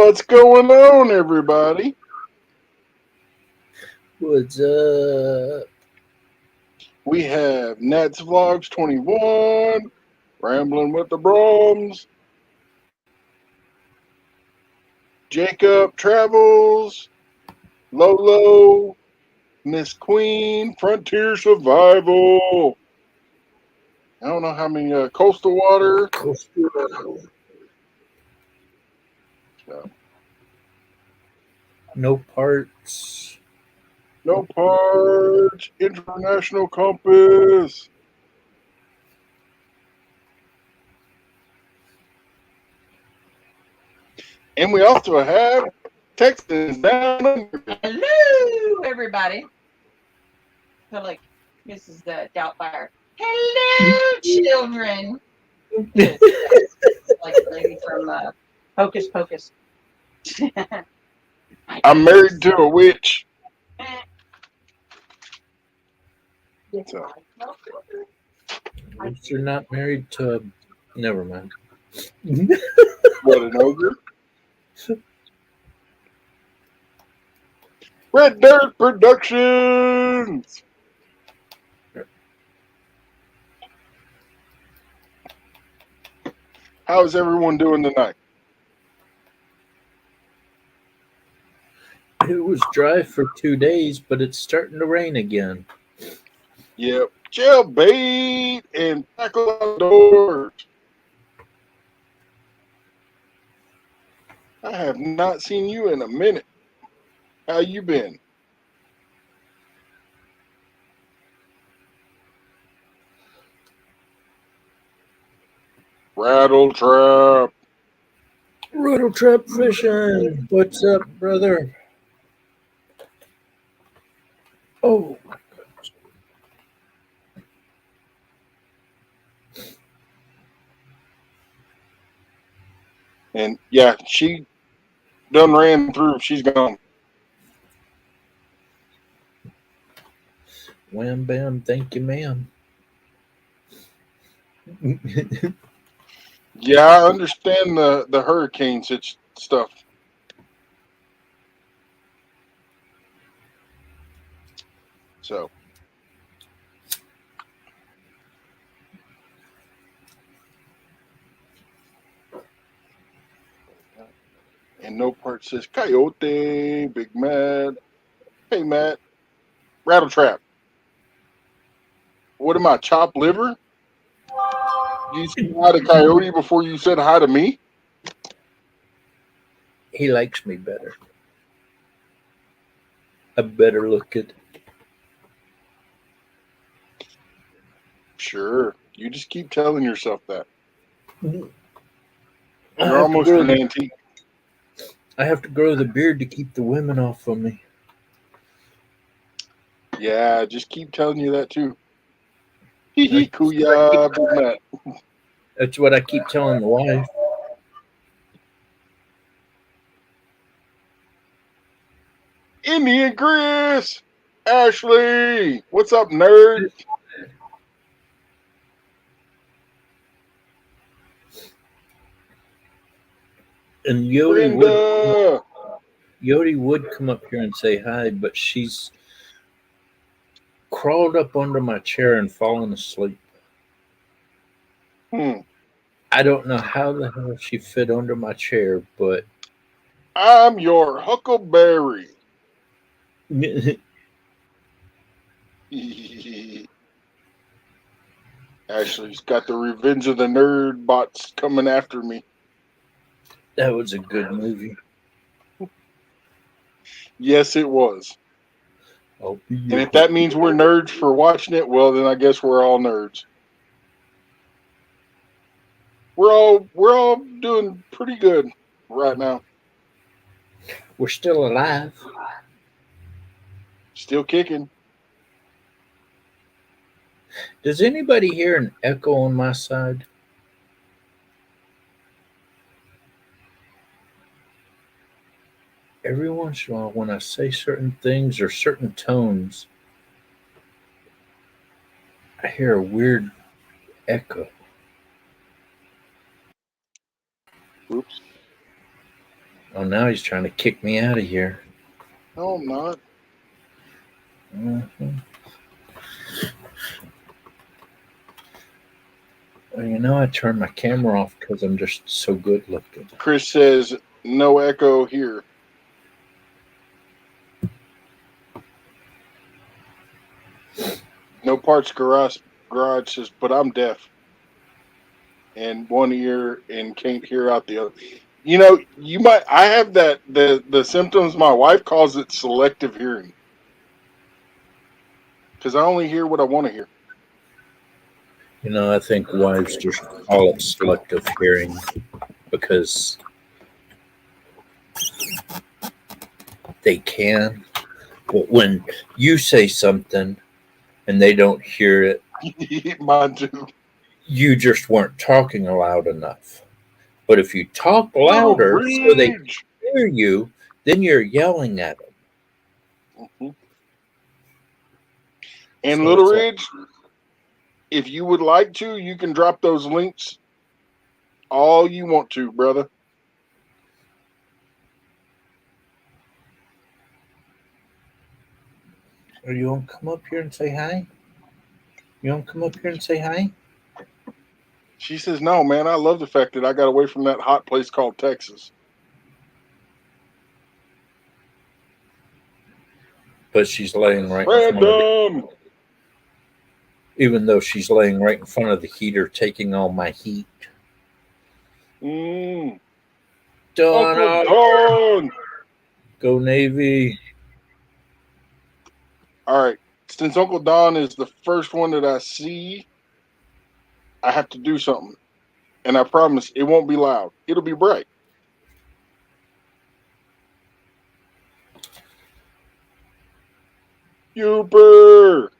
What's going on, everybody? What's up? We have Nats Vlogs 21, Rambling with the Broms, Jacob Travels, Lolo, Miss Queen, Frontier Survival. I don't know how many coastal water. So, No parts. no parts. International compass. And we also have Texans down under. Hello, everybody. So, like, Mrs. Doubtfire. Hello, children. Like the lady from Hocus Pocus. I'm married to a witch. So, At least you're not married to. Never mind. what, an ogre? Red Dirt Productions. How's everyone doing tonight? It was dry for 2 days, but it's starting to rain again. Yep. Jailbait and tackle outdoors. I have not seen you in a minute. How you been? Rattle trap. Rattle trap fishing. What's up, brother? Oh, And yeah, she done ran through. She's gone. wham bam. Thank you, ma'am. Yeah, I understand the hurricane stuff. So. And no part says Coyote, Big Mad. Hey, Matt. Rattle trap. What am I, chopped liver? You said hi to Coyote before you said hi to me? He likes me better. A better looking. Sure. You just keep telling yourself that. I You're have to almost grow an the, antique. I have to grow the beard to keep the women off of me. Yeah, just keep telling you that too. Hee hee, That's what I keep, kuya, Big Matt. that's what I keep telling the wife. Indian Chris, Ashley, what's up, nerd? And Brenda. Yodi would come up here and say hi, but she's crawled up under my chair and fallen asleep. I don't know how the hell she fit under my chair, but I'm your Huckleberry. Ashley's got the Revenge of the Nerd bots coming after me. that was a good movie. Yes, it was. I'll be And your if that means we're nerds for watching it, well, then I guess we're all nerds. We're all doing pretty good right now. We're still alive. Still kicking. Does anybody hear an echo on my side? Every once in a while, when I say certain things or certain tones, I hear a weird echo. Oops. Oh, now he's trying to kick me out of here. No, I'm not. Mhm. Well, you know, I turned my camera off because I'm just so good looking. Chris says no echo here. No parts garage says, but I'm deaf. And one ear and can't hear out the other. You know, I have that the symptoms. My wife calls it selective hearing because I only hear what I want to hear. You know, I think wives just call it selective hearing because they can. But when you say something and they don't hear it, Mine too. you just weren't talking loud enough. But if you talk Little louder so they Ridge. hear you, then you're yelling at them. Mhm. And So Little it's like, Ridge, if you would like to, you can drop those links all you want to, brother. are you want to come up here and say hi? You want to come up here and say hi? She says, "No, man. I love the fact that I got away from that hot place called Texas." But she's laying right in front of the, Random. even though she's laying right in front of the heater, taking all my heat. Mm. Uncle Donna, Don. go Navy. All right. Since Uncle Don is the first one that I see, I have to do something. And I promise it won't be loud. It'll be bright. Super.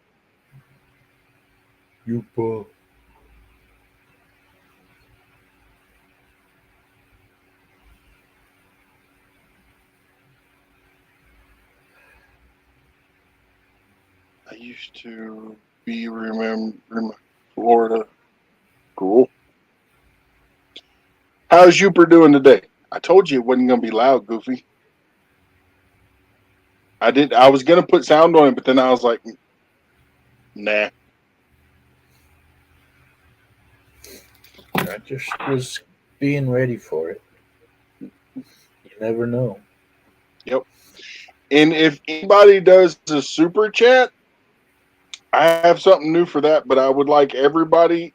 You pull. I used to be Florida. Cool. How's Youper doing today? I told you it wasn't gonna be loud, Goofy. I was gonna put sound on it, but then I was like, nah. I just was being ready for it. You never know. Yep. And if anybody does a super chat, I have something new for that, but I would like everybody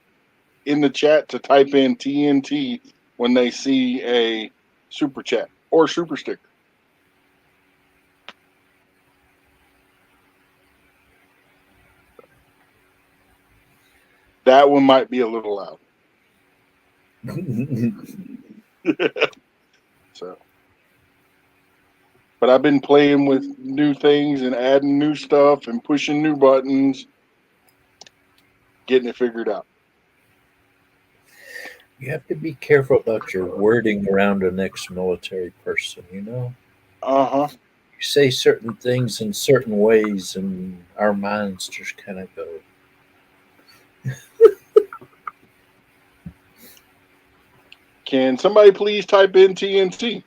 in the chat to type in TNT when they see a super chat or super sticker. That one might be a little loud. So, but I've been playing with new things and adding new stuff and pushing new buttons, getting it figured out. You have to be careful about your wording around an ex-military person. You know, Uh huh. you say certain things in certain ways, and our minds just kind of go. Can somebody please type in TNT?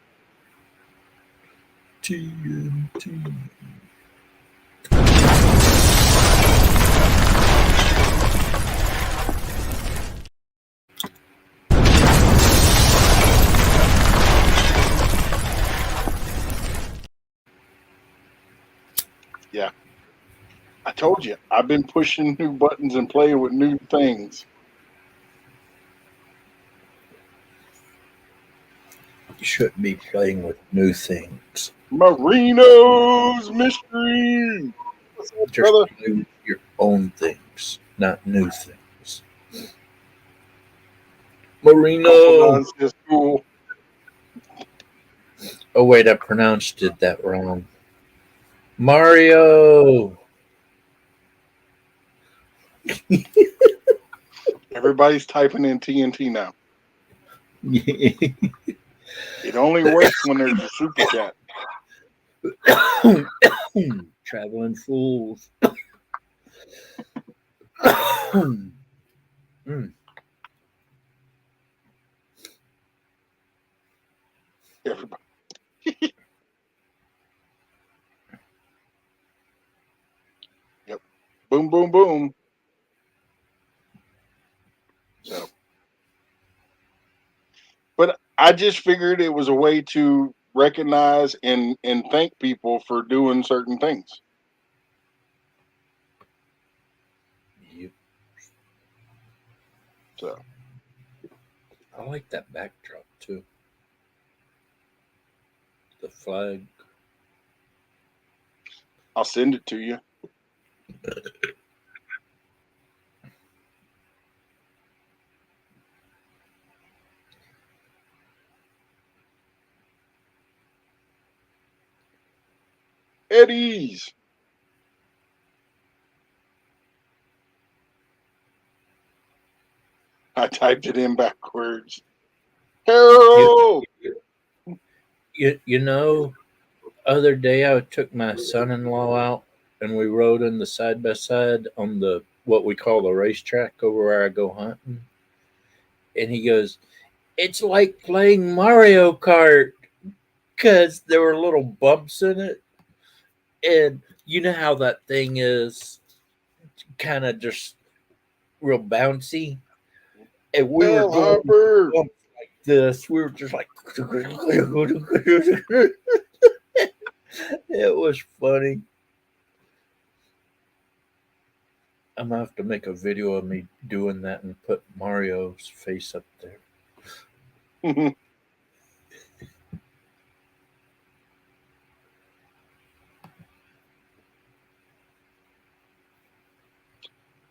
TNT. Yeah. I told you, I've been pushing new buttons and playing with new things. You shouldn't be playing with new things. Marino's Mystery. What's up, Just brother? play with your own things, not new things. Uncle Marino. Don says cool. Oh wait, I pronounced it that wrong. Mario. Everybody's typing in TNT now. It only works when there's a super chat. Traveling fools. Mm. Everybody. Yep. Boom, boom, boom. So, but I just figured it was a way to recognize and thank people for doing certain things. Yep. So, I like that backdrop too. The flag. I'll send it to you. Eddie's. I typed it in backwards. Harold. You know, other day I took my son-in-law out and we rode in the side by side on the what we call the racetrack over where I go hunting. And he goes, "It's like playing Mario Kart because there were little bumps in it, and you know how that thing is, kind of just real bouncy." And we were Bell going Hopper. bumps like this. We were just like, it was funny. I'm gonna have to make a video of me doing that and put Mario's face up there.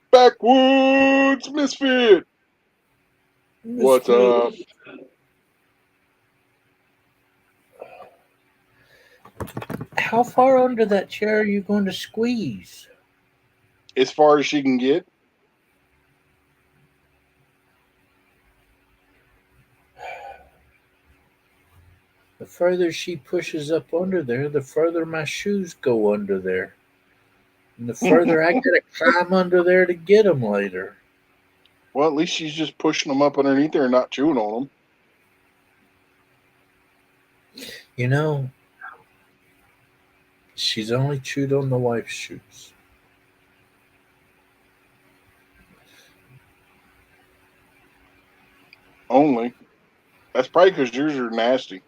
Backwoods Misfit. What's up? How far under that chair are you going to squeeze? As far as she can get. The further she pushes up under there, the further my shoes go under there. And the further I gotta climb under there to get them later. Well, at least she's just pushing them up underneath there and not chewing on them. You know, she's only chewed on the wife's shoes. Only. That's probably because yours are nasty.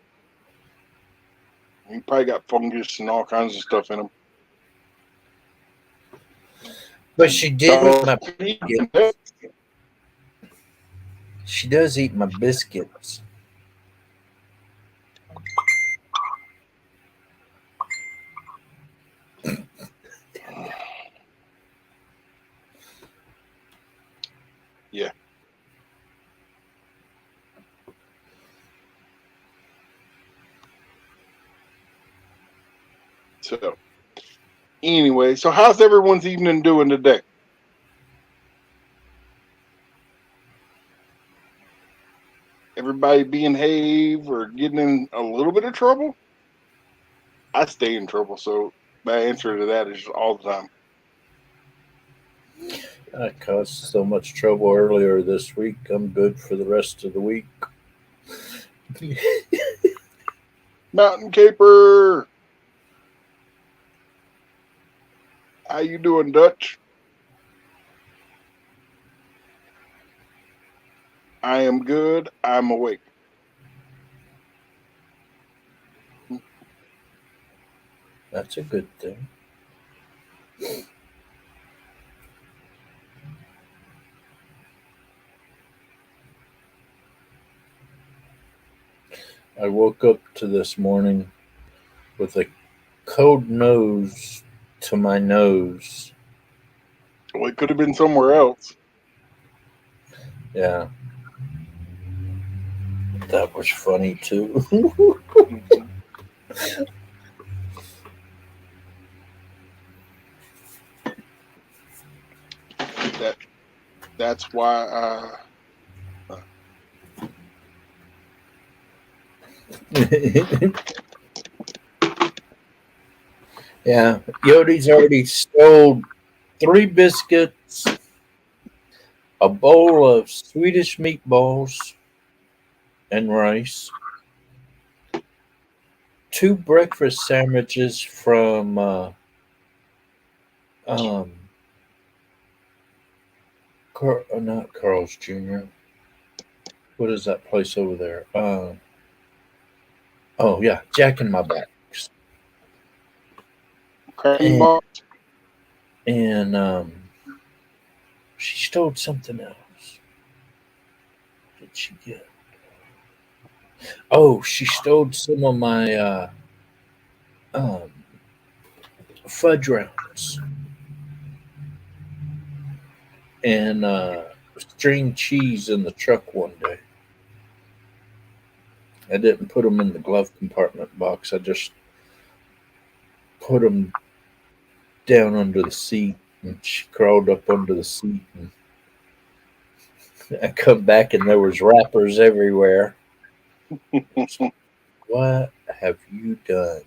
You probably got fungus and all kinds of stuff in them. But she did eat my biscuits. She does eat my biscuits. Yeah. So, anyway, so how's everyone's evening doing today? Everybody being behave or getting in a little bit of trouble? I stay in trouble, so my answer to that is all the time. I caused so much trouble earlier this week. I'm good for the rest of the week. Mountain Caper. How you doing, Dutch? I am good. I'm awake. That's a good thing. I woke up to this morning with a cold nose to my nose. Well, it could have been somewhere else. Yeah. That was funny too. Mhm. That's why. Yeah. Yodi's already stole 3 biscuits, a bowl of Swedish meatballs and rice, 2 breakfast sandwiches from um not Carl's Jr. What is that place over there? Oh yeah, Jack in my Box. Cracky And box. she stole something else. What did she get? Oh, she stole some of my um fudge rounds and string cheese in the truck one day. I didn't put them in the glove compartment box. I just put them down under the seat, and she crawled up under the seat. And I come back, and there was wrappers everywhere. What have you done?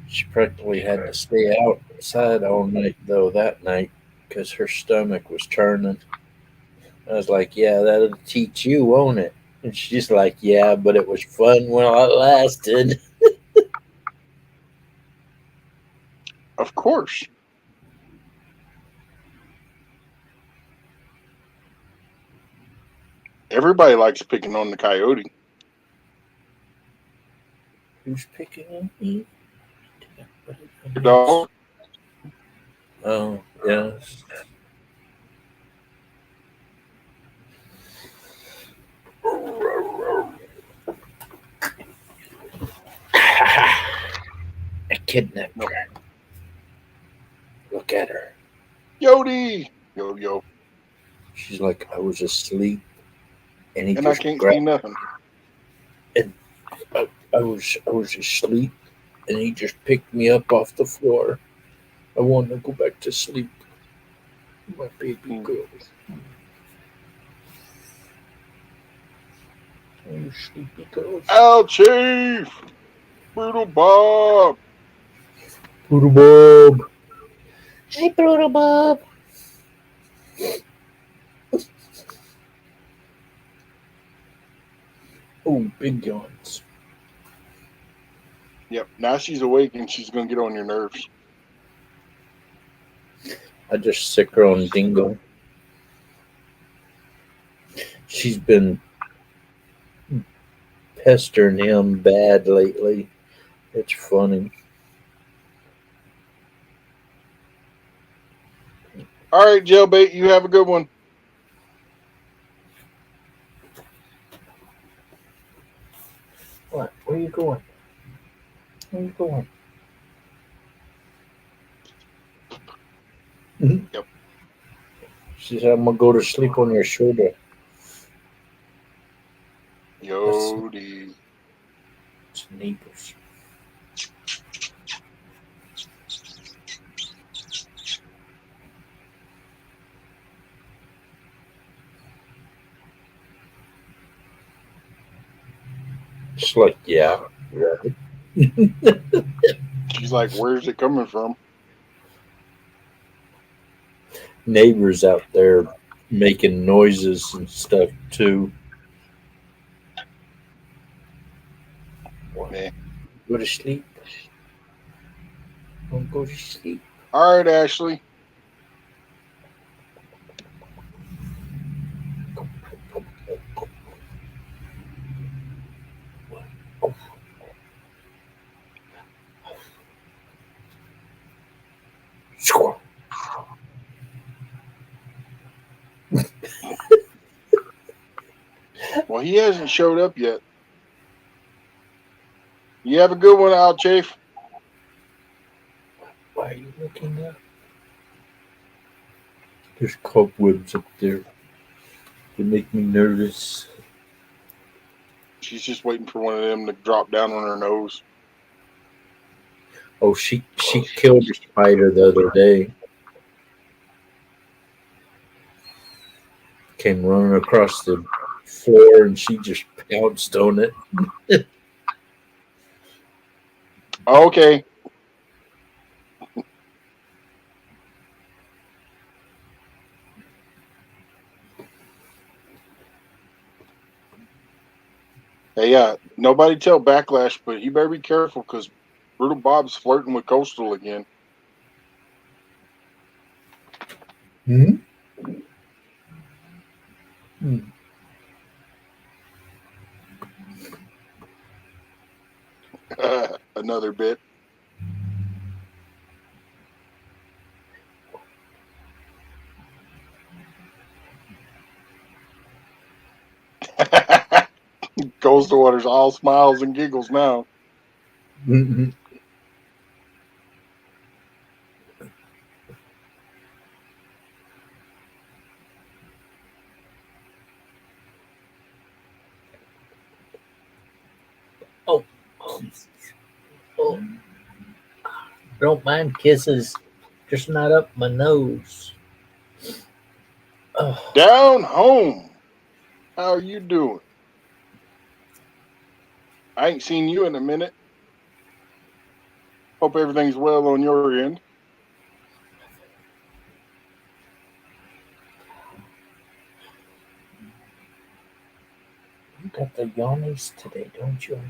She practically had to stay outside all night, though, that night because her stomach was turning. I was like, yeah, that'll teach you, won't it? And she's like, yeah, but it was fun while it lasted. Of course. Everybody likes picking on the coyote. Who's picking on me? The dog. Oh, yes. I kidnapped No. her. Look at her. Yodi. Yo yo. She's like, I was asleep, and he And I just can't see grabbed. nothing. And I was asleep, and he just picked me up off the floor. I want to go back to sleep, my baby girl. Oh, you sleepy girls. Ow, Chief. Brutal Bob. Poodle Bob. Hey, Poodle Bob. Oh, big yawns. Yep. Now she's awake and she's gonna get on your nerves. I just sick her on Dingo. She's been pestering him bad lately. It's funny. All right, Jailbait. You have a good one. What? Where you going? Where you going? Yep. She said, I'm going to go to sleep on your shoulder. Yodi. It's neighbors. It's like, yeah. She's like, where's it coming from? Neighbors out there making noises and stuff too. Yeah. Go to sleep. Don't go to sleep. All right, Ashley. Squirrel. Well, he hasn't showed up yet. You have a good one, Al Chafe. Why are you looking up? There's cobwebs up there. They make me nervous. She's just waiting for one of them to drop down on her nose. Oh, she killed a spider the other day. Came running across the floor and she just pounced on it. Okay. Hey, yeah, nobody tell Backlash, but he better be careful because Brutal Bob's flirting with Coastal again. Hmm? Hmm. Another bit. Coastal Water's all smiles and giggles now. Mhm. Oh, oh, oh. Don't mind kisses, just not up my nose. Oh, Down home. How are you doing? I ain't seen you in a minute. Hope everything's well on your end. you got the yawnies today, don't you?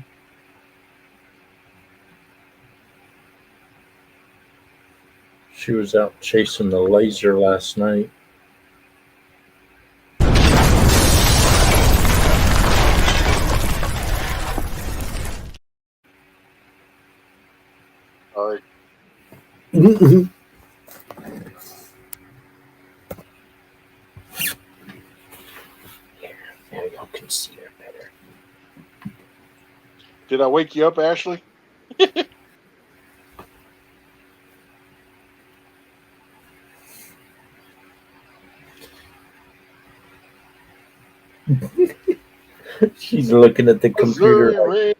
She was out chasing the laser last night. All right. Now y'all can see her better. Did I wake you up, Ashley? She's looking at the computer. Missouri.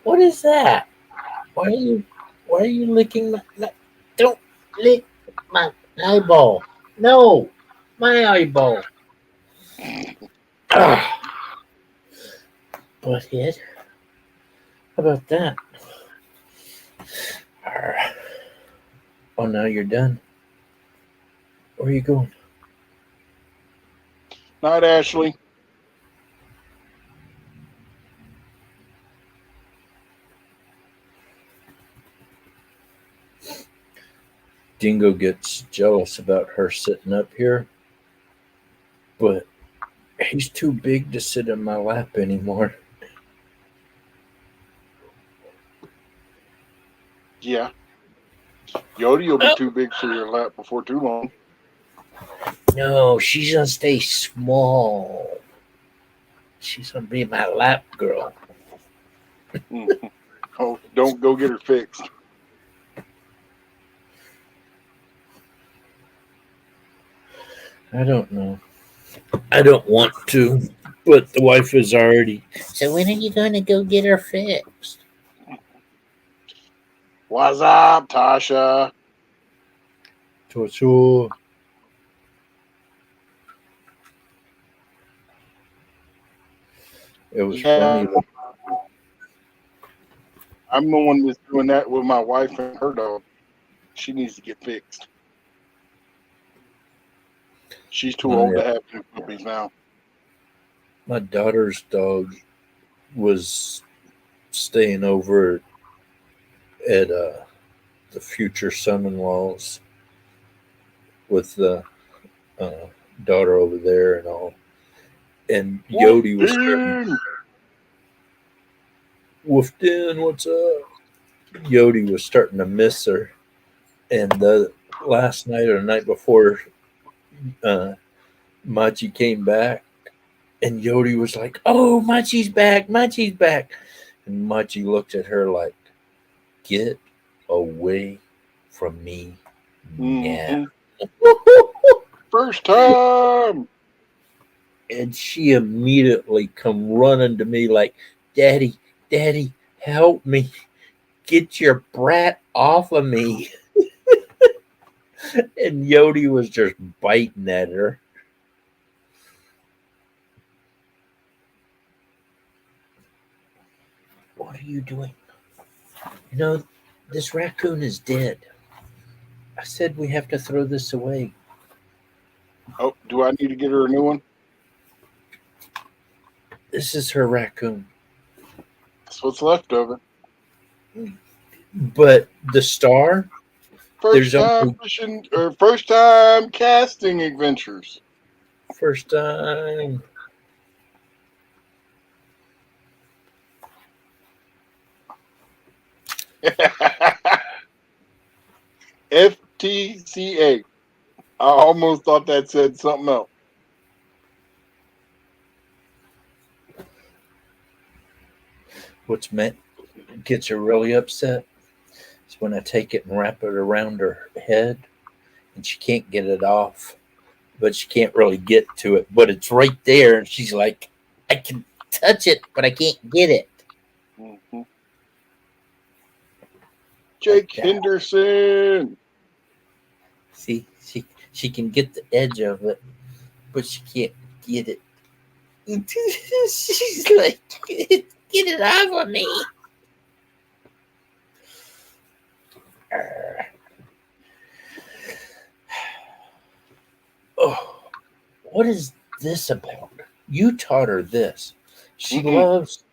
What is that? Why are you licking my don't lick my eyeball. No, my eyeball. Ah, butthead. How about that? Arr. Oh, now you're done. Where are you going? Night, Ashley. Dingo gets jealous about her sitting up here, but he's too big to sit in my lap anymore. Yeah. Yodi will be Oh, too big for your lap before too long. no, she's gonna stay small. She's gonna be my lap girl. Mhm. Oh, don't go get her fixed. I don't know. I don't want to, but the wife is already. So when are you gonna go get her fixed? What's up, Tasha? So it was Yeah, funny. I'm the one that's doing that with my wife and her dog. She needs to get fixed. She's too old My to have new puppies now. my daughter's dog was staying over at the future son-in-law's with the uh, daughter over there and all. And Yodi was starting Wolfden! woofed in. What's up? Yodi was starting to miss her, and the last night or the night before, uh, Machi came back, and Yodi was like, "Oh, Machi's back! Machi's back!" And Machi looked at her like, "Get away from me now!" Mm-hmm. First time! And she immediately come running to me like, "Daddy, Daddy, help me! Get your brat off of me!" And Yodi was just biting at her. What are you doing? You know, this raccoon is dead. I said we have to throw this away. Oh, do I need to get her a new one? This is her raccoon. That's what's left of it. But the star, First There's time only- fishing or first time casting adventures. first time. FTCA. I almost thought that said something else. What's meant gets her really upset is when I take it and wrap it around her head and she can't get it off, but she can't really get to it. But it's right there, and she's like, I can touch it, but I can't get it. Mhm. Jake that. Henderson. See, she can get the edge of it, but she can't get it. She's like, get it off of me. Oh, what is this about? You taught her this. She Mm-mm. loves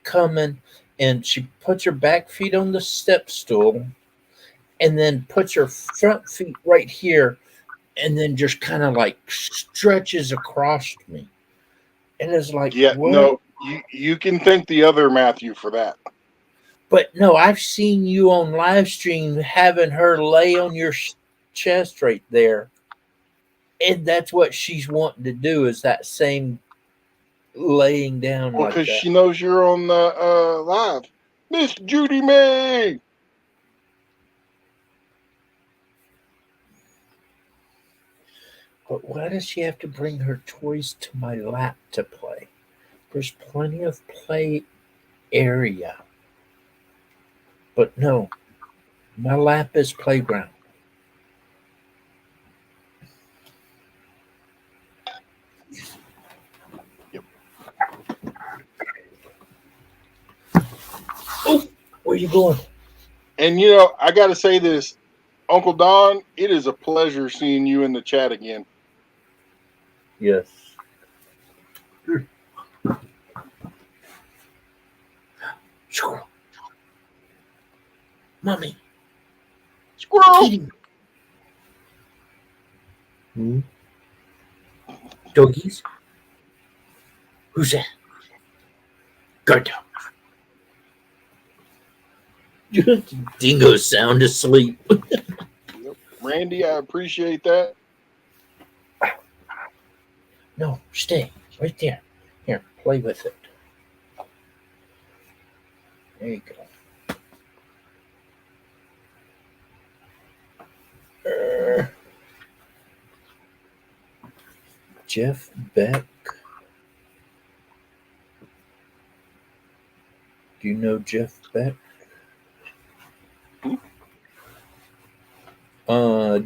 coming and she puts her back feet on the step stool and then puts her front feet right here and then just kind of like stretches across me. And it's like, Yeah, what? no, you can thank the other Matthew for that. But no, I've seen you on live stream having her lay on your chest right there. And that's what she's wanting to do is that same laying down Well, like because that. she knows you're on the live. Miss Judy May. But why does she have to bring her toys to my lap to play? There's plenty of play area. But no, my lap is playground. Yep. Oh, where you going? And you know, I got to say this, Uncle Don. It is a pleasure seeing you in the chat again. Yes. Squirrel. Mommy. Squirrel. Kitty. Hmm? Doggies? Who's that? Guard dog. Dingo's sound asleep. Yep. Randy, I appreciate that. No, stay right there. Here, play with it. There you go. Jeff Beck. Do you know Jeff Beck?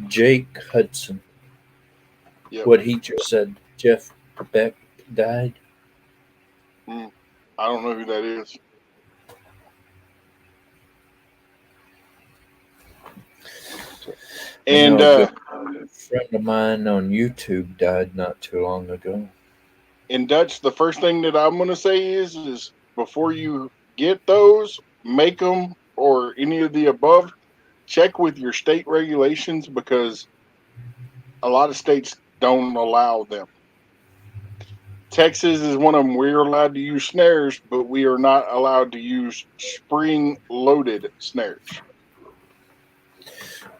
Jake Hudson. Yep. What he just said. Jeff Beck died. I don't know who that is. And a friend of mine on YouTube died not too long ago. in Dutch, the first thing that I'm going to say is before you get those, make them or any of the above, check with your state regulations because a lot of states don't allow them. Texas is one of them. We're allowed to use snares, but we are not allowed to use spring-loaded snares.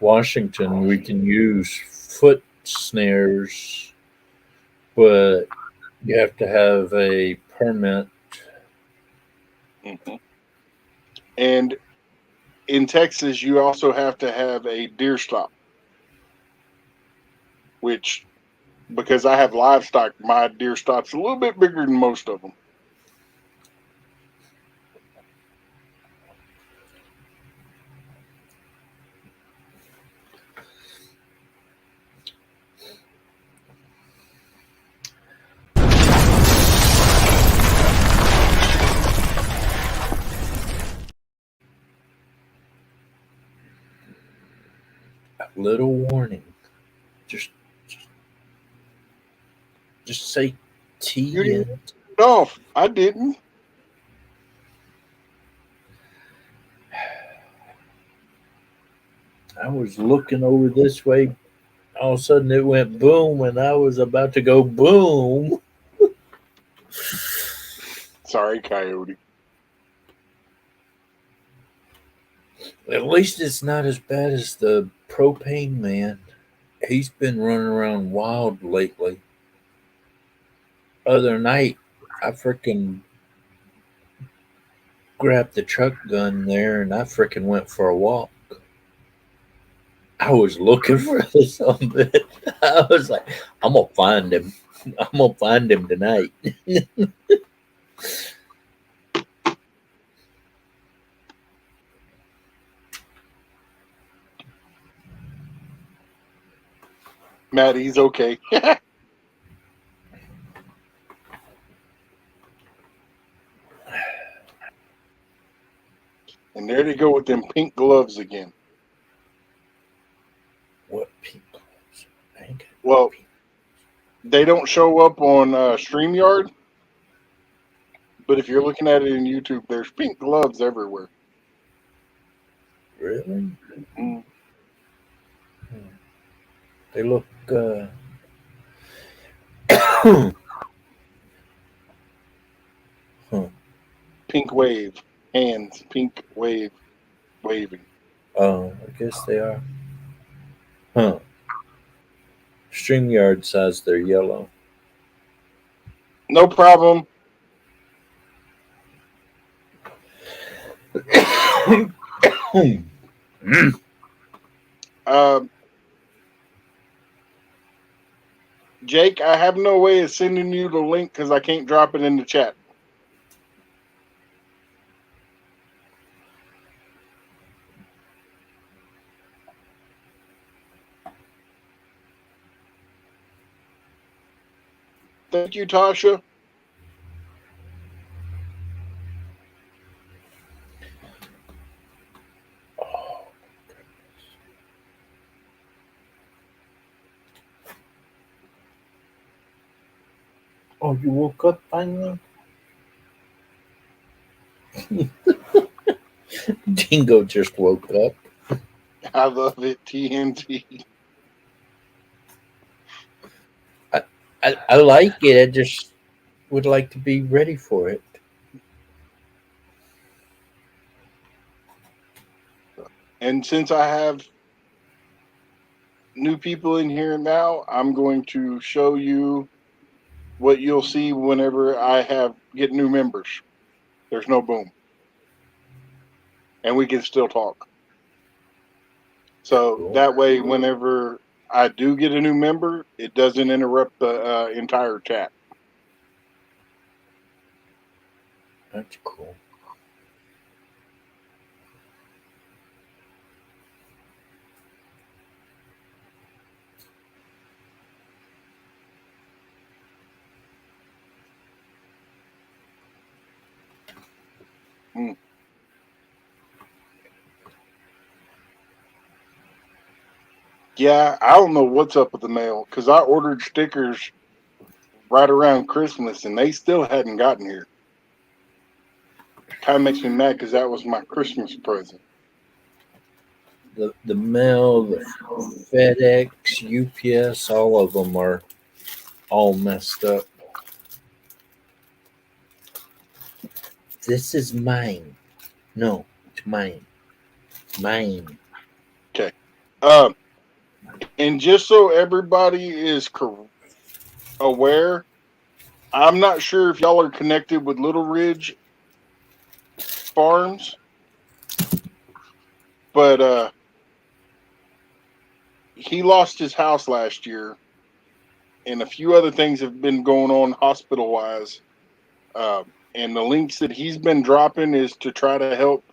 Washington, we can use foot snares, but you have to have a permit. Mm-hmm. And in Texas, you also have to have a deer stop, which, because I have livestock, my deer stop's a little bit bigger than most of them. A little warning. Just say Judy, TNT. off. I didn't. I was looking over this way. All of a sudden, it went boom, and I was about to go boom. Sorry, Coyote. At least it's not as bad as the propane man. He's been running around wild lately. Other night, I freaking grabbed the truck gun there and I freaking went for a walk. I was looking for something. I was like, I'm gonna find him. I'm gonna find him tonight. Matt, he's okay. And there they go with them pink gloves again. What people? I ain't got Well, pink- they don't show up on StreamYard, but if you're looking at it in YouTube, there's pink gloves everywhere. really? Mm. They look. Huh. Pink wave. Hands. Pink wave. Waving. Oh, I guess they are. Huh. StreamYard says they're yellow. No problem. Jake, I have no way of sending you the link because I can't drop it in the chat. Thank you, Tasha. Oh, you woke up finally? Dingo just woke up. I love it, TNT. I like it. I just would like to be ready for it. And since I have new people in here now, I'm going to show you what you'll see whenever I get new members. There's no boom. And we can still talk. So Cool. that way, whenever I do get a new member, it doesn't interrupt the entire chat. That's cool. Mm. Yeah, I don't know what's up with the mail because I ordered stickers right around Christmas and they still hadn't gotten here. Kind of makes me mad because that was my Christmas present. The mail, the FedEx, UPS, all of them are all messed up. This is mine. No, it's mine. Mine. And just so everybody is aware, I'm not sure if y'all are connected with Little Ridge Farms, but he lost his house last year, and a few other things have been going on hospital-wise. And the links that he's been dropping is to try to help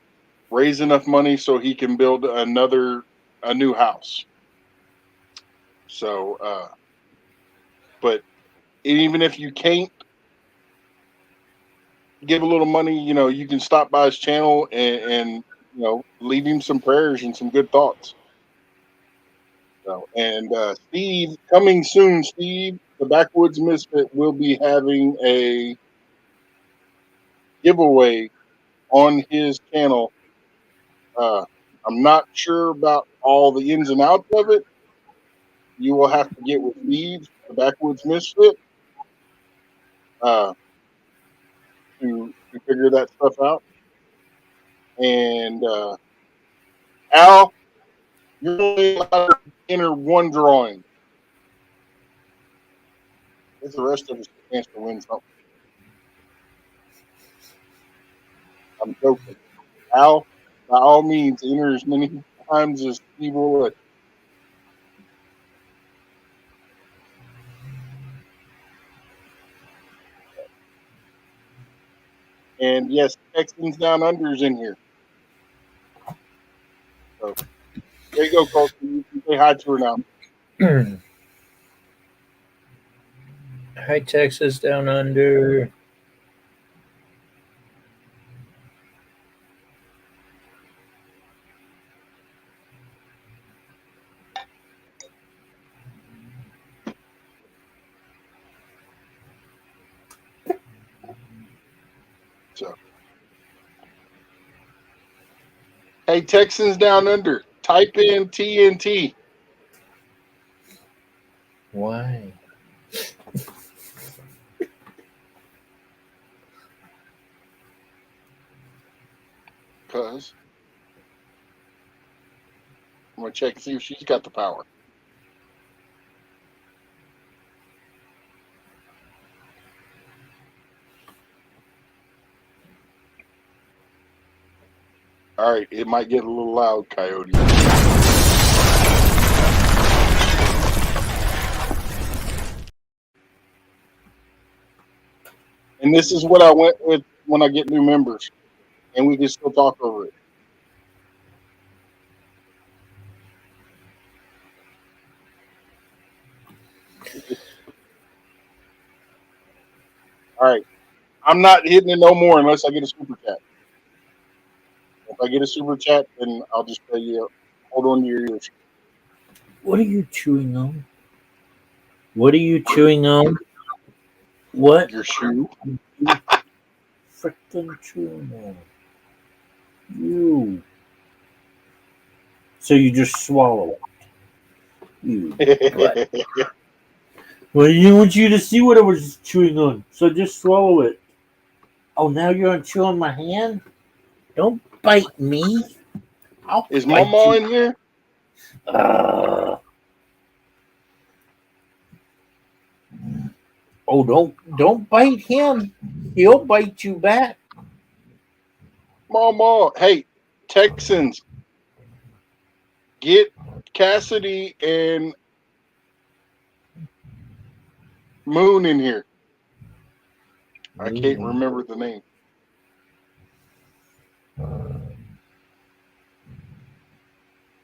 raise enough money so he can build a new house. So, but even if you can't give a little money, you can stop by his channel and leave him some prayers and some good thoughts. So, and Steve, coming soon, Steve, the Backwoods Misfit will be having a giveaway on his channel. I'm not sure about all the ins and outs of it. You will have to get with Thieves, the Backwoods Misfit, to figure that stuff out. And Al, you're only allowed to enter one drawing. Give the rest of us a chance to win something. I'm joking. Al, by all means, enter as many times as Steve will let. And yes, Texans Down Under is in here. So there you go, Colton. You can say hi to her now. Hi, Texas Down Under. So, hey, Texans Down Under, type in TNT. Why? Because I'm going to check and see if she's got the power. All right, it might get a little loud, Coyote. And this is what I went with when I get new members, and we can still talk over it. All right, I'm not hitting it no more unless I get a super chat. If I get a super chat, then I'll just tell you, hold on to your ears. What are you chewing on? What are you chewing on? What Your shoe. frickin' chewing on? You. So you just swallow it. You. What? Well, you want you to see what I was chewing on, so just swallow it. Oh, now you're gonna chew on my hand? Don't bite me. I'll Is bite Mama you. in here? Oh, don't bite him. He'll bite you back. Mama. Hey, Texans, get Cassidy and Moon in here. I can't remember the name.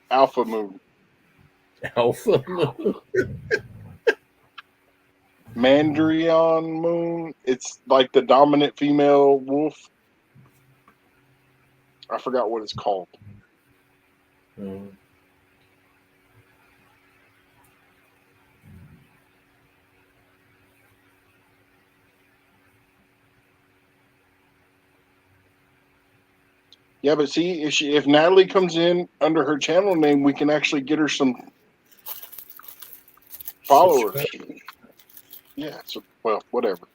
Alpha Moon. Alpha Moon. Mandrion Moon. It's like the dominant female wolf. I forgot what it's called. Yeah, but see, if Natalie comes in under her channel name, we can actually get her some followers. Yeah, so, well, whatever.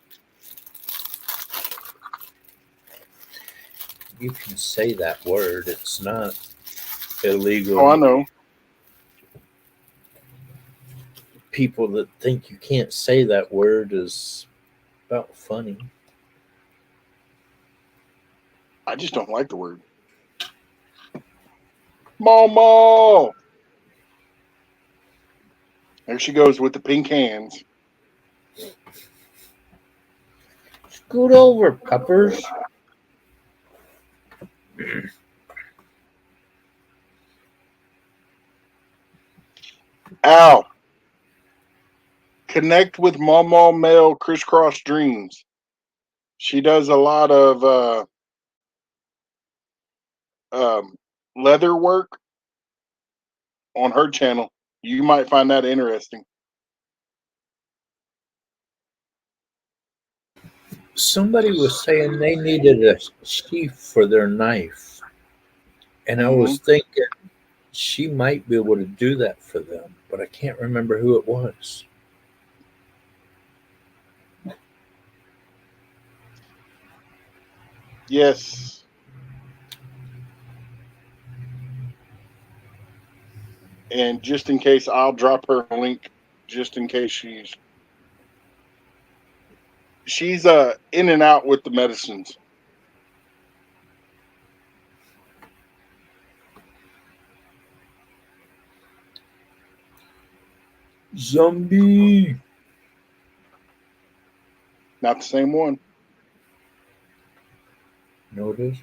You can say that word. It's not illegal. Oh, I know. People that think you can't say that word is about funny. I just don't like the word. Momo! There she goes with the pink hands. Scoot over, Peppers. Al, connect with Momo Mail Crisscross Dreams. She does a lot of leather work on her channel. You might find that interesting. Somebody was saying they needed a sheath for their knife, and I was thinking she might be able to do that for them, but I can't remember who it was. Yes. And just in case, I'll drop her a link. Just in case she's in and out with the medicines. Zombie. Not the same one. No, it is.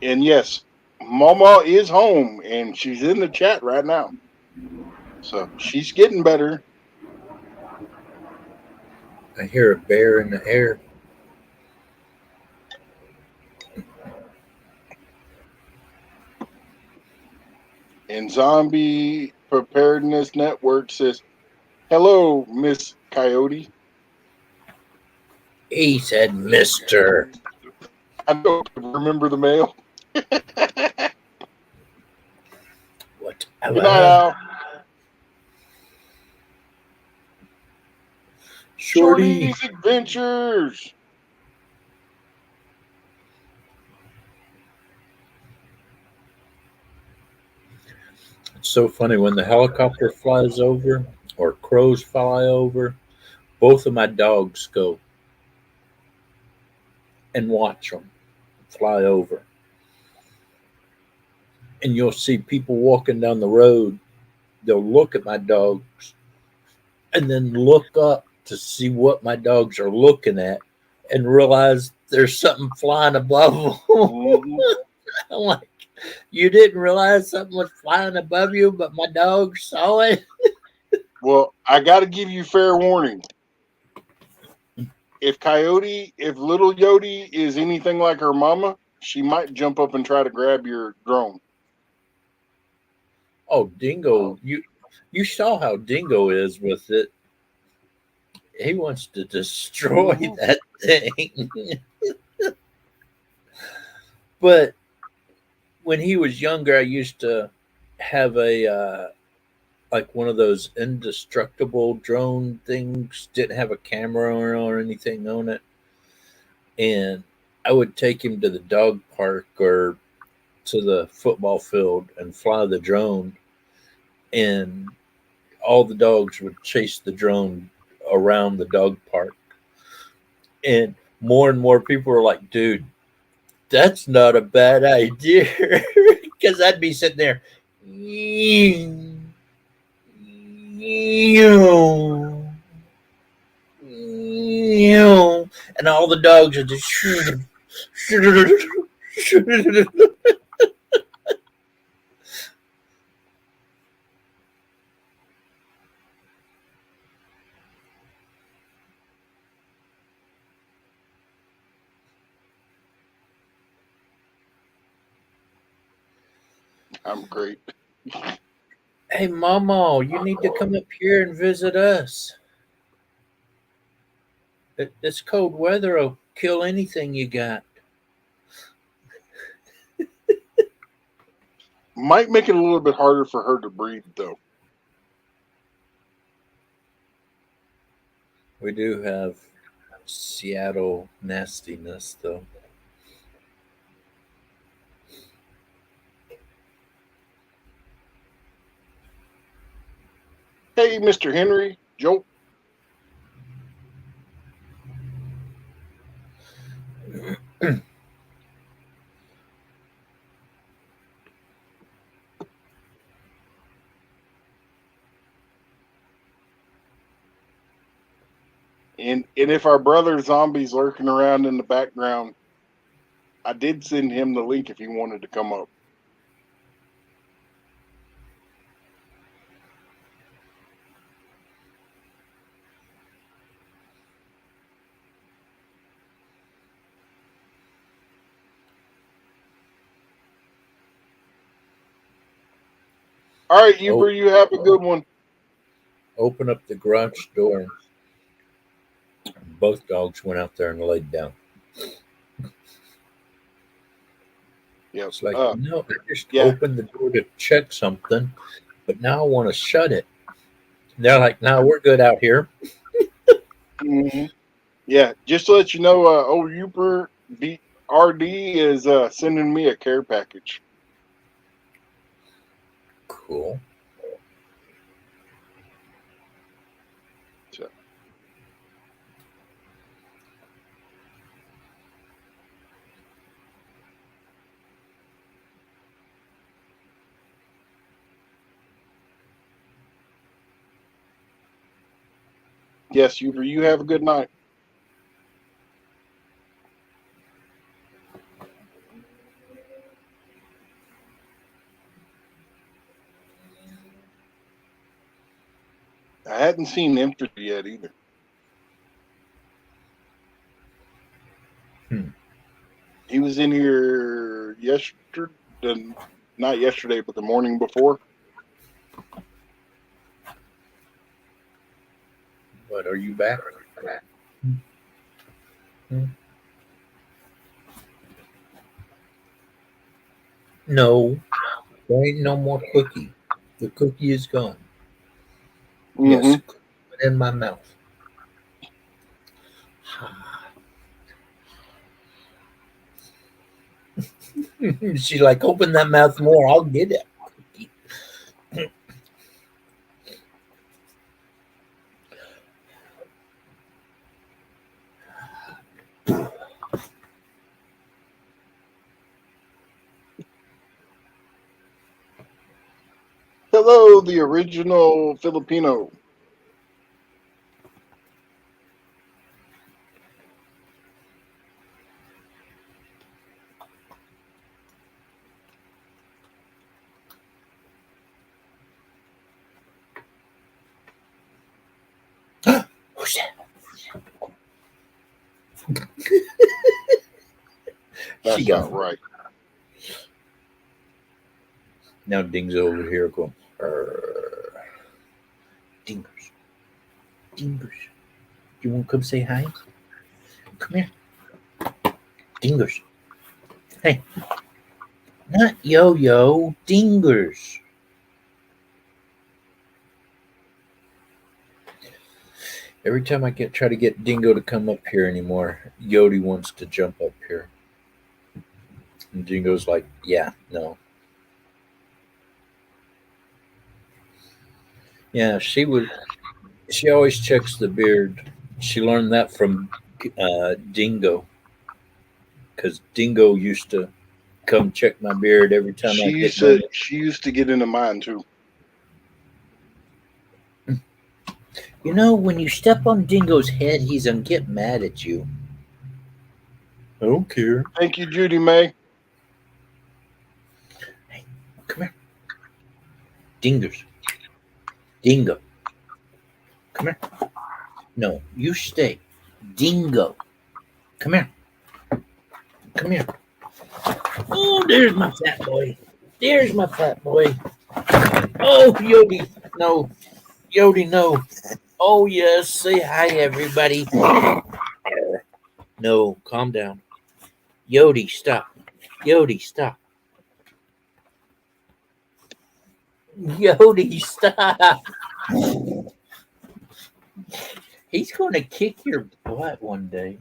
And yes, Mama is home and she's in the chat right now. So she's getting better. I hear a bear in the air. And Zombie Preparedness Network says, "Hello, Miss Coyote." He said, Mister. I don't remember the mail. Whatever. Good night, Al. Shorty. Shorty's Adventures. It's so funny when the helicopter flies over or crows fly over, both of my dogs go and watch them fly over. And you'll see people walking down the road. They'll look at my dogs and then look up to see what my dogs are looking at and realize there's something flying above them. Mhm. I'm like, you didn't realize something was flying above you, but my dog saw it? Well, I got to give you fair warning. If little Yodi is anything like her mama, she might jump up and try to grab your drone. Oh, Dingo, you saw how Dingo is with it. He wants to destroy Mhm. that thing. But when he was younger, I used to have a like one of those indestructible drone things. Didn't have a camera or anything on it, and I would take him to the dog park or to the football field and fly the drone, and all the dogs would chase the drone around the dog park. And more people were like, dude, that's not a bad idea. Because I'd be sitting there, and all the dogs are just. I'm great. Hey, Mama, you need to come up here and visit us. This cold weather will kill anything you got. Might make it a little bit harder for her to breathe, though. We do have Seattle nastiness, though. Hey, Mr. Henry, Joe. And if our brother Zombie's lurking around in the background, I did send him the link if he wanted to come up. All right, Uber, you have a good one. Open up the garage door. Both dogs went out there and laid down. Yep. It's like, no, I just yeah. opened the door to check something, but now I want to shut it. They're like, no, we're good out here. Mhm. Yeah, just to let you know, old Uber RD is sending me a care package. Cool. So. Yes, Uber, you have a good night. I hadn't seen Emter yet either. He was in here yesterday, not yesterday, but the morning before. What, are you back? No, there ain't no more cookie. The cookie is gone. Mm-hmm. Yes, in my mouth. She like, open that mouth more. I'll get it. Hello, the original Filipino. Who's that? That's She got not right. Now Ding's over here going, Dingers. Dingers. You want to come say hi? Come here. Dingers. Hey. Not Yo-Yo. Dingers. Every time I try to get Dingo to come up here anymore, Yodi wants to jump up here. And Dingo's like, yeah, no. Yeah, she always checks the beard. She learned that from Dingo. Because Dingo used to come check my beard every time I get done. She used to get into mine too. You know, when you step on Dingo's head, he's gonna get mad at you. I don't care. Thank you, Judy May. Hey, come here. Dingers. Dingo. Come here. No, you stay. Dingo. Come here. Come here. Oh, there's my fat boy. There's my fat boy. Oh, Yodi. No. Yodi, no. Oh, yes. Say hi, everybody. No, calm down. Yodi, stop. Yodi, stop. Yodi, stop. He's going to kick your butt one day.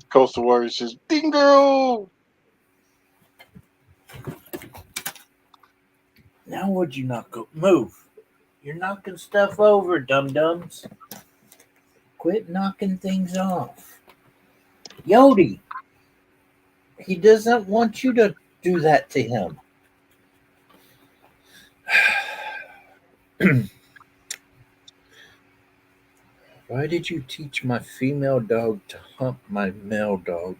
Coastal Warrior says, Dingo! Now would you not go? Move. You're knocking stuff over, dum-dums. Quit knocking things off. Yodi, he doesn't want you to do that to him. Why did you teach my female dog to hump my male dog?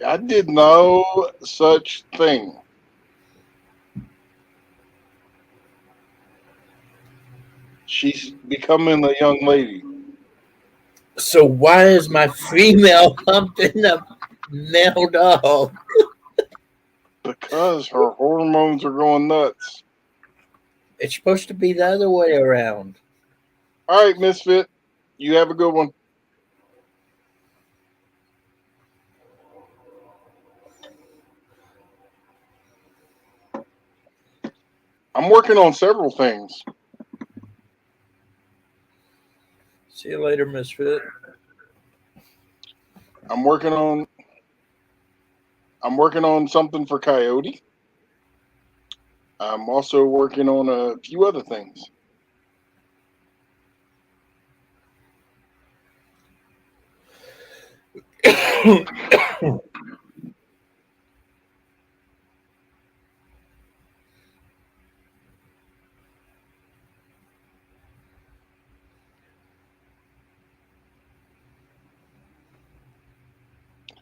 I did no such thing. She's becoming a young lady. So why is my female humping a male dog? Because her hormones are going nuts. It's supposed to be the other way around. All right, Misfit. You have a good one. I'm working on several things. See you later, Misfit. I'm working on something for Coyote. I'm also working on a few other things.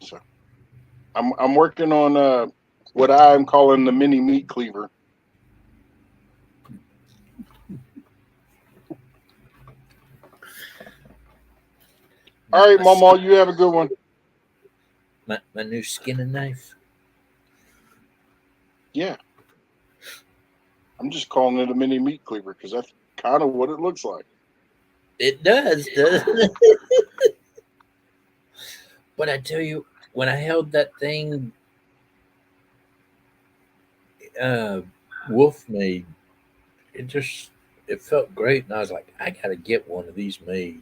So I'm working on what I'm calling the mini meat cleaver. All right, Mama, you have a good one. My new skinning knife. Yeah. I'm just calling it a mini meat cleaver because that's kind of what it looks like. It does, doesn't it? But I tell you, when I held that thing Wolf made, it felt great, and I was like, I gotta get one of these made.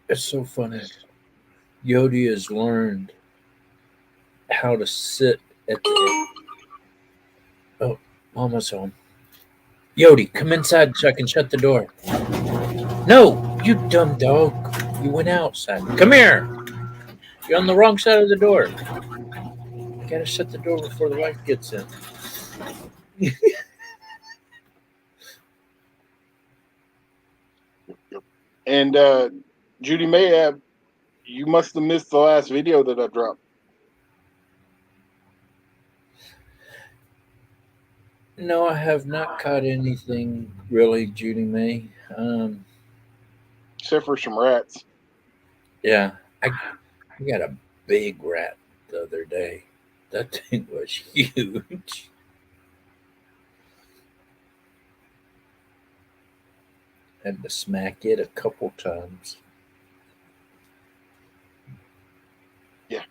It's so funny. Yodi has learned how to sit at the. Oh, Mama's home. Yodi, come inside so I can shut the door. No, you dumb dog. You went outside. Come here. You're on the wrong side of the door. You gotta shut the door before the wife gets in. And Judy Mayab, you must have missed the last video that I dropped. No, I have not caught anything really, Judy May. Except for some rats. Yeah, I got a big rat the other day. That thing was huge. Had to smack it a couple times. Yeah.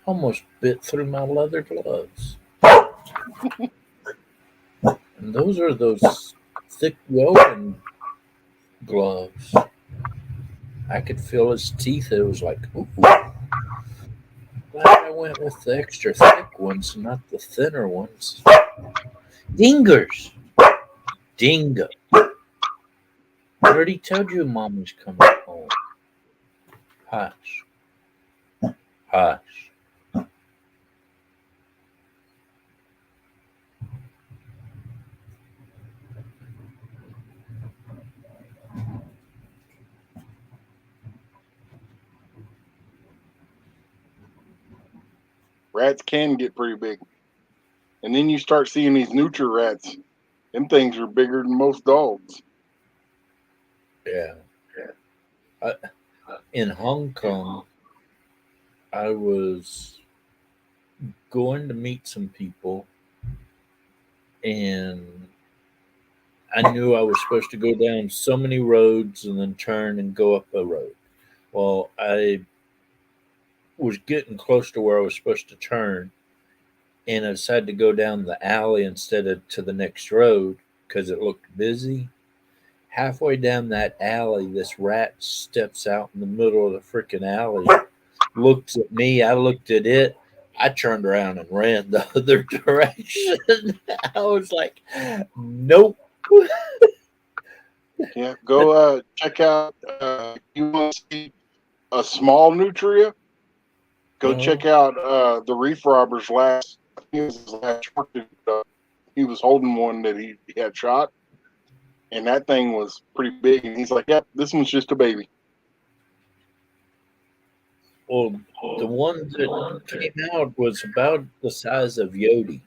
Almost bit through my leather gloves. And those are those thick woven gloves. I could feel his teeth. It was like, ooh. Glad I went with the extra thick ones, not the thinner ones. Dingers. Dingo. I already told you Mama's coming home. Hush. Hush. Rats can get pretty big. And then you start seeing these nutria rats. Them things are bigger than most dogs. Yeah. In Hong Kong, I was going to meet some people, and I knew I was supposed to go down so many roads and then turn and go up a road. Well, I was getting close to where I was supposed to turn, and I decided to go down the alley instead of to the next road because it looked busy. Halfway down that alley, this rat steps out in the middle of the freaking alley, looks at me. I looked at it. I turned around and ran the other direction. I was like, nope. Yeah, go check out. You want to see a small nutria? Go check out the Reef Robbers last. I think it was his last short that, he was holding one that he had shot, and that thing was pretty big. And he's like, "Yep, this one's just a baby." Well, the one that came out was about the size of Yodi.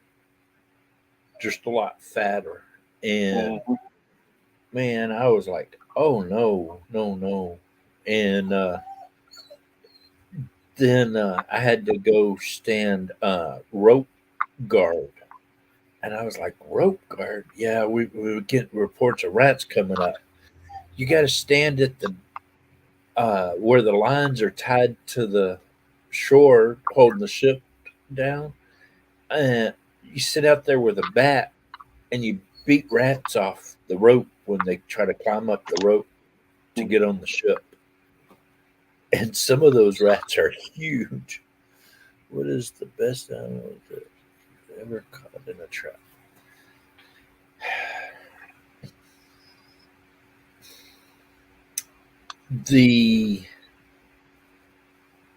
just a lot fatter. And Mhm. man, I was like, oh no, no, no. And then I had to go stand rope guard. And I was like, rope guard? Yeah, we would get reports of rats coming up. You got to stand at the where the lines are tied to the shore, holding the ship down. And you sit out there with a bat and you beat rats off the rope when they try to climb up the rope to get on the ship. And some of those rats are huge. What is the best animal that you've ever caught in a trap? The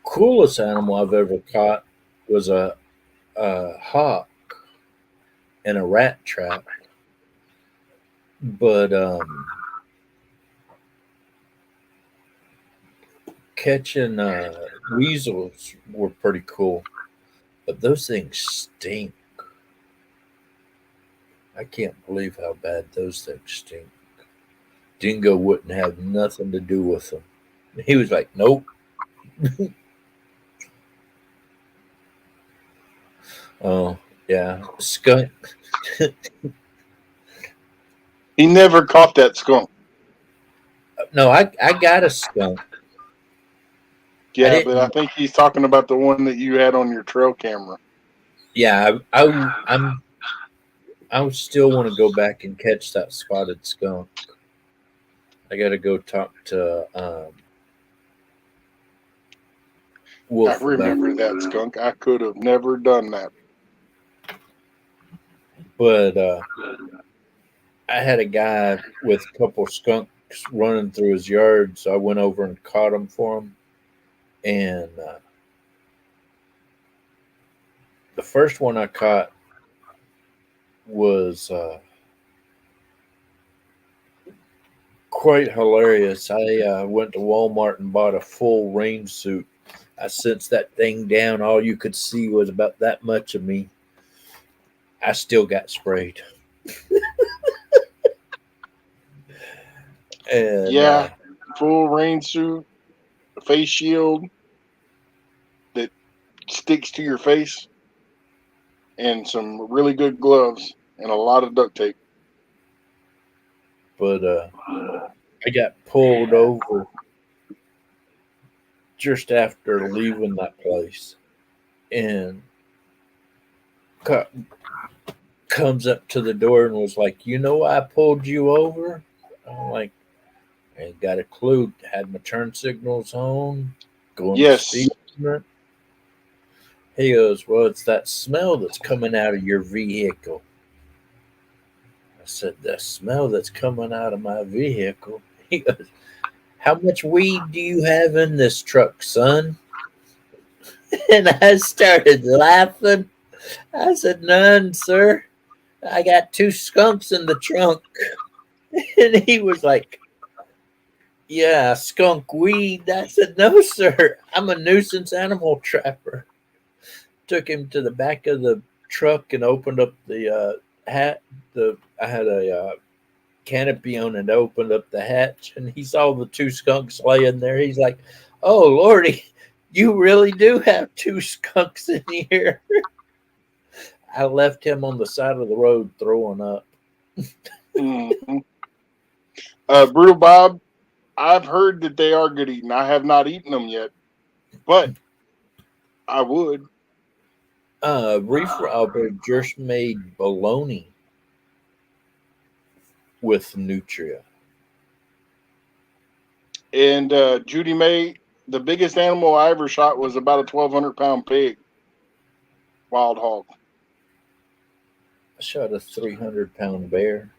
coolest animal I've ever caught was a hawk in a rat trap. But catching weasels were pretty cool. But those things stink. I can't believe how bad those things stink. Dingo wouldn't have nothing to do with them. He was like, nope. Oh, yeah. Skunk. He never caught that skunk. No, I got a skunk. Yeah, but I didn't. think he's talking about the one that you had on your trail camera. Yeah, I still want to go back and catch that spotted skunk. I got to go talk to I Wolf about remember it. that skunk. I could have never done that. But I had a guy with a couple skunks running through his yard, so I went over and caught them for him. And the first one I caught was quite hilarious. I went to Walmart and bought a full rain suit. I sensed that thing down. All you could see was about that much of me. I still got sprayed. And Yeah, full rain suit, a face shield that sticks to your face, and some really good gloves and a lot of duct tape. but I got pulled over just after leaving that place, and co- comes up to the door and was like, "You know, I pulled you over." I'm like, "I ain't got a clue." Had my turn signals on, going the Yes. speed limit. He goes, "Well, it's that smell that's coming out of your vehicle." I said, "The smell that's coming out of my vehicle?" He goes, "How much weed do you have in this truck, son?" And I started laughing. I said, "None, sir. I got two skunks in the trunk." And he was like, "Yeah, skunk weed." I said, "No, sir. I'm a nuisance animal trapper." Took him to the back of the truck and opened up the hat. I had a canopy on and opened up the hatch, and he saw the two skunks laying there. He's like, "Oh, Lordy, you really do have two skunks in here." I left him on the side of the road throwing up. Mm-hmm. Brutal Bob, I've heard that they are good eating. I have not eaten them yet, but I would. Reef Robber just made bologna with nutria. And Judy May, the biggest animal I ever shot was about a 1,200-pound pig, wild hog. I shot a 300-pound bear.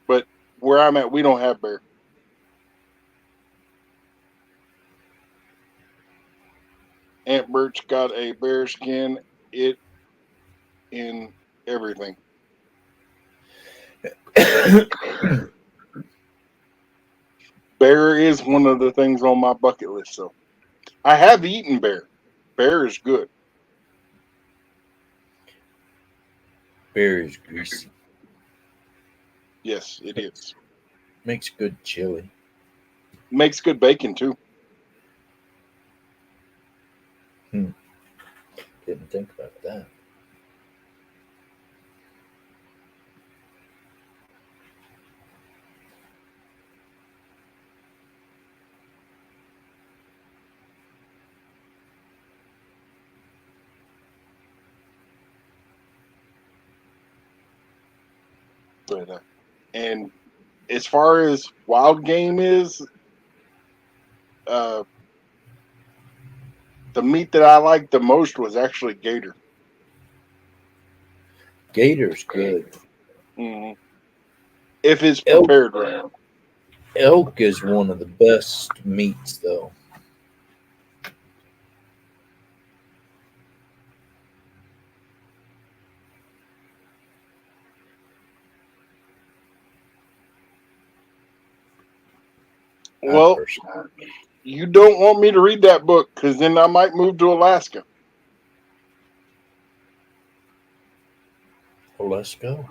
But where I'm at, we don't have bear. Aunt Birch got a bear skin. It in everything. Bear is one of the things on my bucket list. So I have eaten bear. Bear is good. Beer is greasy. Yes, it is. Makes good chili. Makes good bacon too. Didn't think about that. But and as far as wild game is, uh, the meat that I liked the most was actually gator. Gator's good. Mhm. If it's Elk, prepared right. elk is one of the best meats, though. I Well, personally. you don't want me to read that book because then I might move to Alaska. Well, let's go.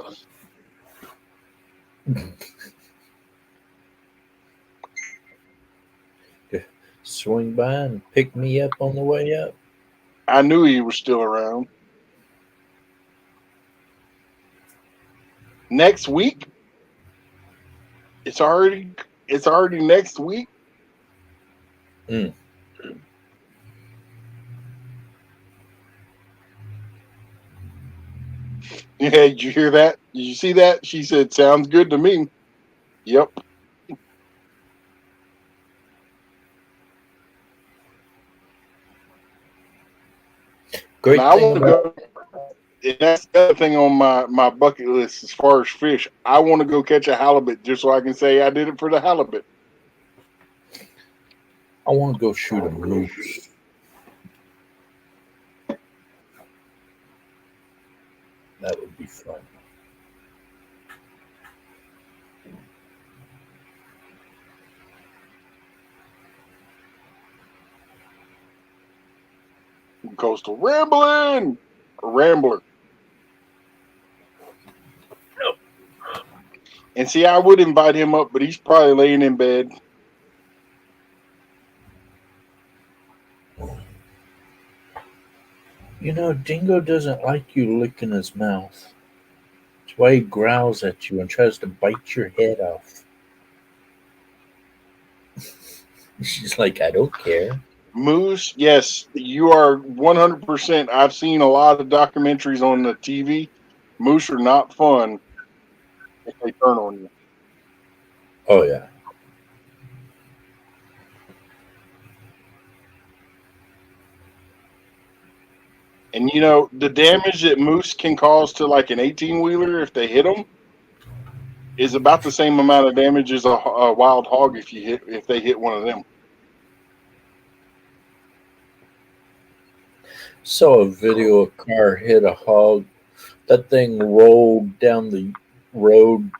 Swing by and pick me up on the way up. I knew he was still around. Next week? It's already it's already next week. Mm. Yeah, did you hear that? Did you see that? She said, "Sounds good to me." Yep. And Great I thing want to about go. And that's the other thing on my bucket list as far as fish. I want to go catch a halibut just so I can say I did it for the halibut. I want to go shoot a moose. That would be fun. Coastal rambling, rambler. And see, I would invite him up, but he's probably laying in bed. You know, Dingo doesn't like you licking his mouth. That's why he growls at you and tries to bite your head off. She's like, I don't care. Moose, yes, you are 100%. I've seen a lot of documentaries on the TV. Moose are not fun if they turn on you. Oh, yeah. And you know, the damage that moose can cause to like an 18 wheeler if they hit them is about the same amount of damage as a wild hog if they hit one of them. Saw a video a car hit a hog. That thing rolled down the road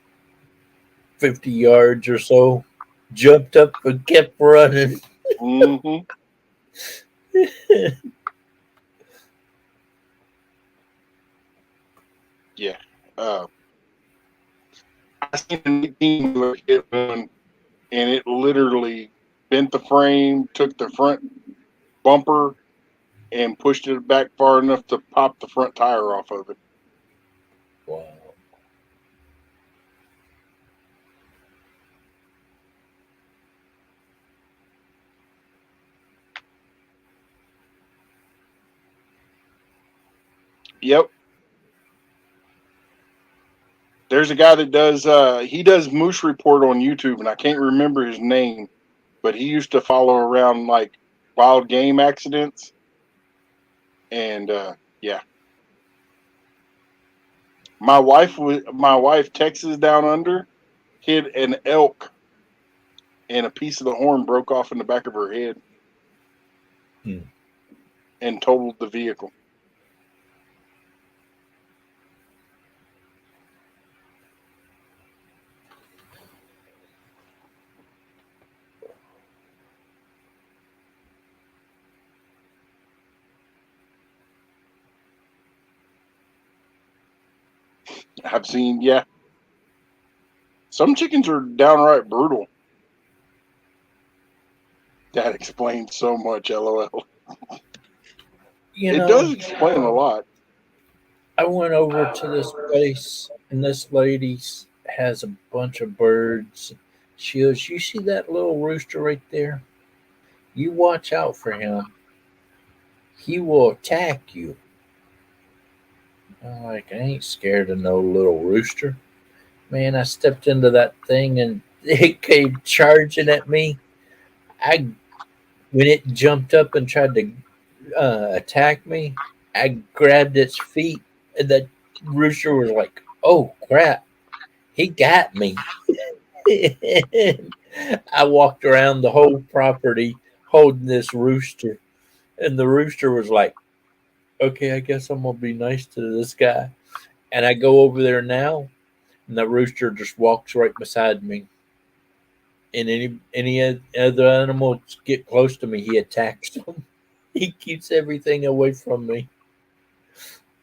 50 yards or so, jumped up and kept running. Hmm. Yeah. Uh, I seen an 18 wheeler hit one, and it literally bent the frame, took the front bumper, and pushed it back far enough to pop the front tire off of it. Wow. Yep. There's a guy that does he does Moose Report on YouTube, and I can't remember his name, but he used to follow around like wild game accidents, and yeah, my wife Texas down under hit an elk, and a piece of the horn broke off in the back of her head Hmm. and totaled the vehicle. I've seen, yeah. Some chickens are downright brutal. That explains so much, LOL. You It know, does explain a lot. I went over to this place, and this lady has a bunch of birds. She goes, "You see that little rooster right there? You watch out for him. He will attack you." I'm like, I ain't scared of no little rooster. Man, I stepped into that thing and it came charging at me. I When it jumped up and tried to attack me, I grabbed its feet, and the rooster was like, "Oh crap, he got me!" I walked around the whole property holding this rooster, and the rooster was like, "Okay, I guess I'm gonna be nice to this guy." And I go over there now, and the rooster just walks right beside me. And any other animals get close to me, he attacks them. He keeps everything away from me.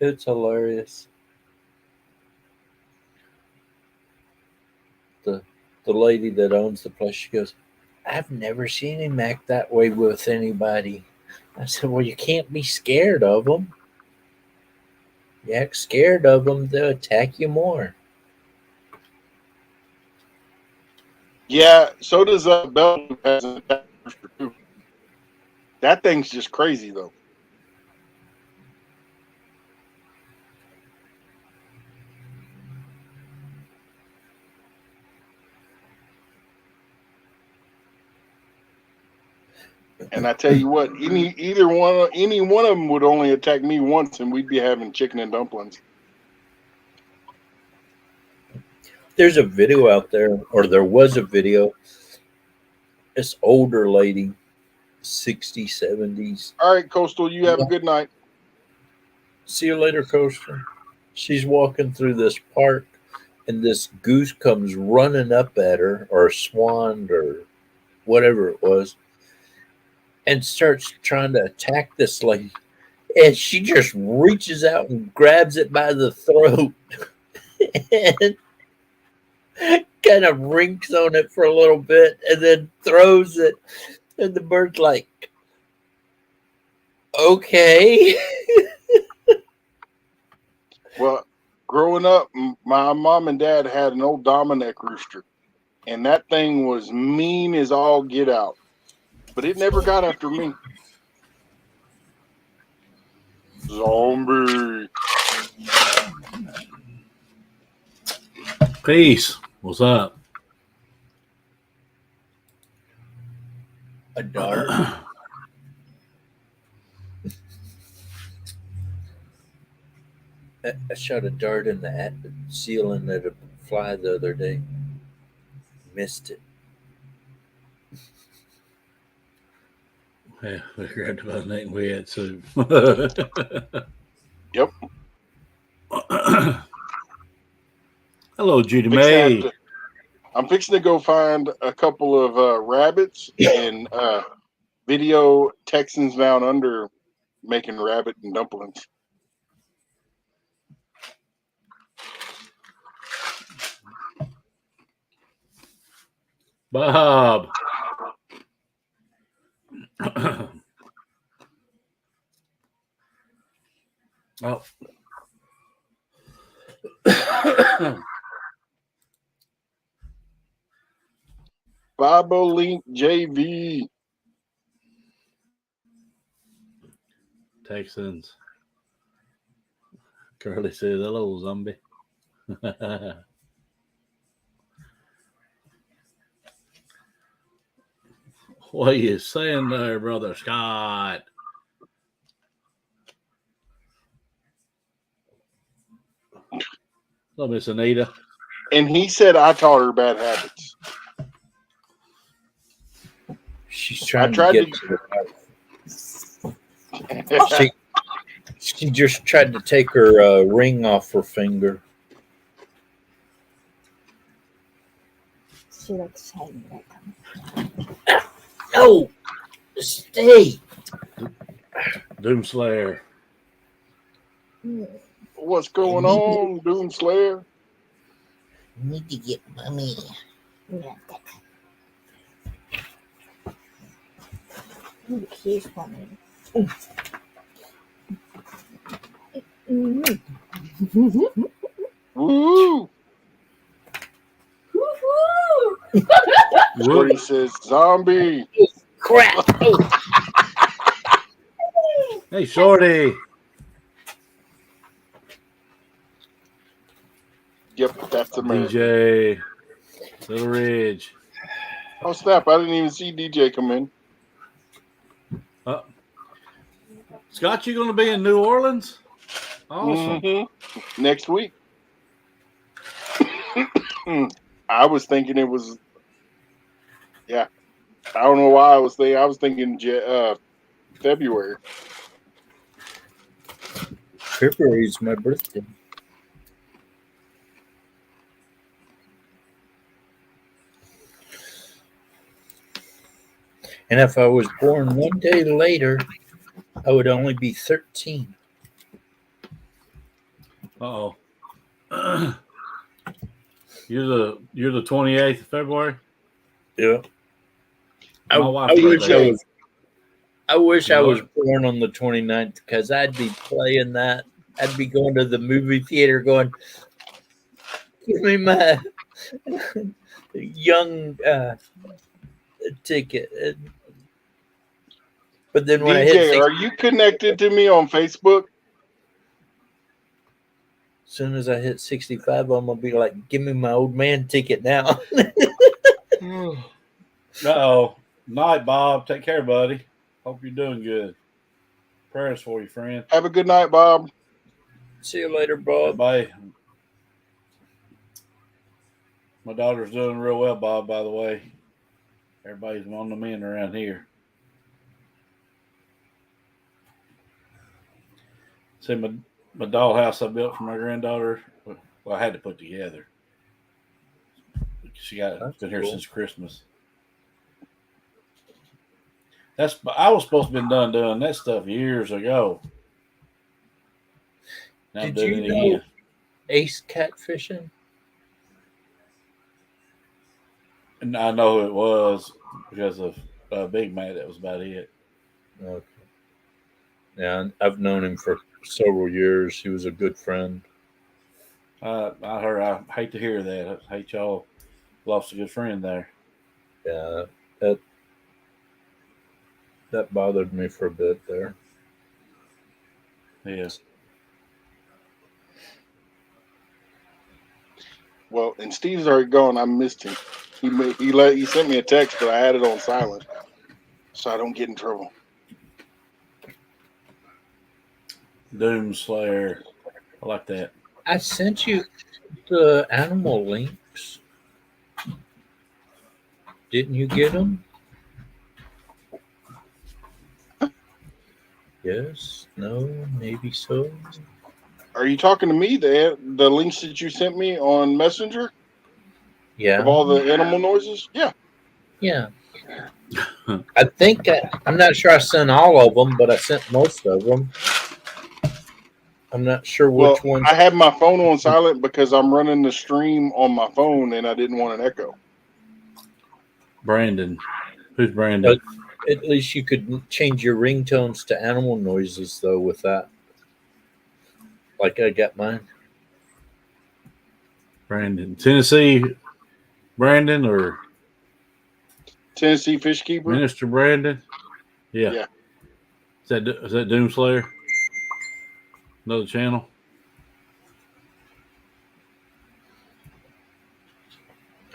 It's hilarious. The the lady that owns the place, she goes, "I've never seen him act that way with anybody." I said, "Well, you can't be scared of them. You act scared of them, they'll attack you more." Yeah, so does Bell has an attack rooster too. That thing's just crazy though. And I tell you what, any one of them would only attack me once, and we'd be having chicken and dumplings. There's a video out there, or there was a video. This older lady, 60s, 70s. All right, Coastal, you have a good night. See you later, Coaster. She's walking through this park, and this goose comes running up at her, or a swan, or whatever it was, and starts trying to attack this lady. And she just reaches out and grabs it by the throat and kind of rinks on it for a little bit and then throws it. And the bird's like, "Okay." Well, growing up, my mom and dad had an old Dominic rooster, and that thing was mean as all get out. But it never got after me. Zombie. Peace. What's up? A dart. I shot a dart in the ceiling at a fly the other day. Missed it. Yeah, we grabbed about an 8 and we had soup. Yep. Hello, Judy May. I'm fixing to go find a couple of rabbits and video Texans Down Under making rabbit and dumplings. Bob. Oh. Bobolink JV. Texans. Curly says, "Hello, zombie." What are you saying there, Brother Scott? Hello, Miss Anita. And he said I taught her bad habits. She's trying tried to get to the she just tried to take her ring off her finger. She looks shiny. No, stay. Doomslayer. What's going on, Doom Slayer? Need to get mommy. Ooh, kiss for me. Woo! Woo-hoo! Shorty says zombie. Crap! Hey, Shorty. Yep, that's America. DJ. Little Ridge. Oh snap! I didn't even see DJ come in. Scott, you going to be in New Orleans? Awesome. Mhm. Next week. I was thinking it was. Yeah, I don't know why I was thinking. I was thinking February. February is my birthday. And if I was born one day later, I would only be 13. Uh-oh. You're the 28th of February? Yeah. I, My I wife's wish birthday. I was No. born on the 29th because I'd be playing that. I'd be going to the movie theater going, give me my young ticket. But then when I hit DJ, are you connected to me on Facebook? as soon as I hit 65, I'm gonna be like, give me my old man ticket now. Uh-oh. Night, Bob. Take care, buddy. Hope you're doing good. Prayers for you, friend. Have a good night, Bob. See you later, Bob. Bye. My daughter's doing real well, Bob, by the way. Everybody's on the men around here. See, my dollhouse I built for my granddaughter, well, I had to put together. It's been here cool. since Christmas. I was supposed to have been done doing that stuff years ago. Now I'm Did doing you it know again. Ace Catfishing? And I know who it was because of Big Mac. That was about it. Okay. Yeah, I've known him for several years. He was a good friend. I hate to hear that. I hate y'all lost a good friend there. Yeah, that bothered me for a bit there. Yeah. Well, and Steve's already gone. I missed him. He sent me a text, but I had it on silent, so I don't get in trouble. Doom Slayer. I like that. I sent you the animal links. Didn't you get them? Yes, no, maybe so. Are you talking to me? The links that you sent me on Messenger Yeah, of all the animal noises? Yeah. yeah. I think I'm not sure I sent all of them, but I sent most of them. I'm not sure Well, which ones. I have my phone on silent because I'm running the stream on my phone and I didn't want an echo. Brandon. Who's Brandon? At least you could change your ringtones to animal noises, though, with that. Like I got mine. Brandon. Tennessee Brandon or Tennessee Fish Keeper. Minister Brandon? Yeah. Yeah. Is that Doom Slayer? Another channel?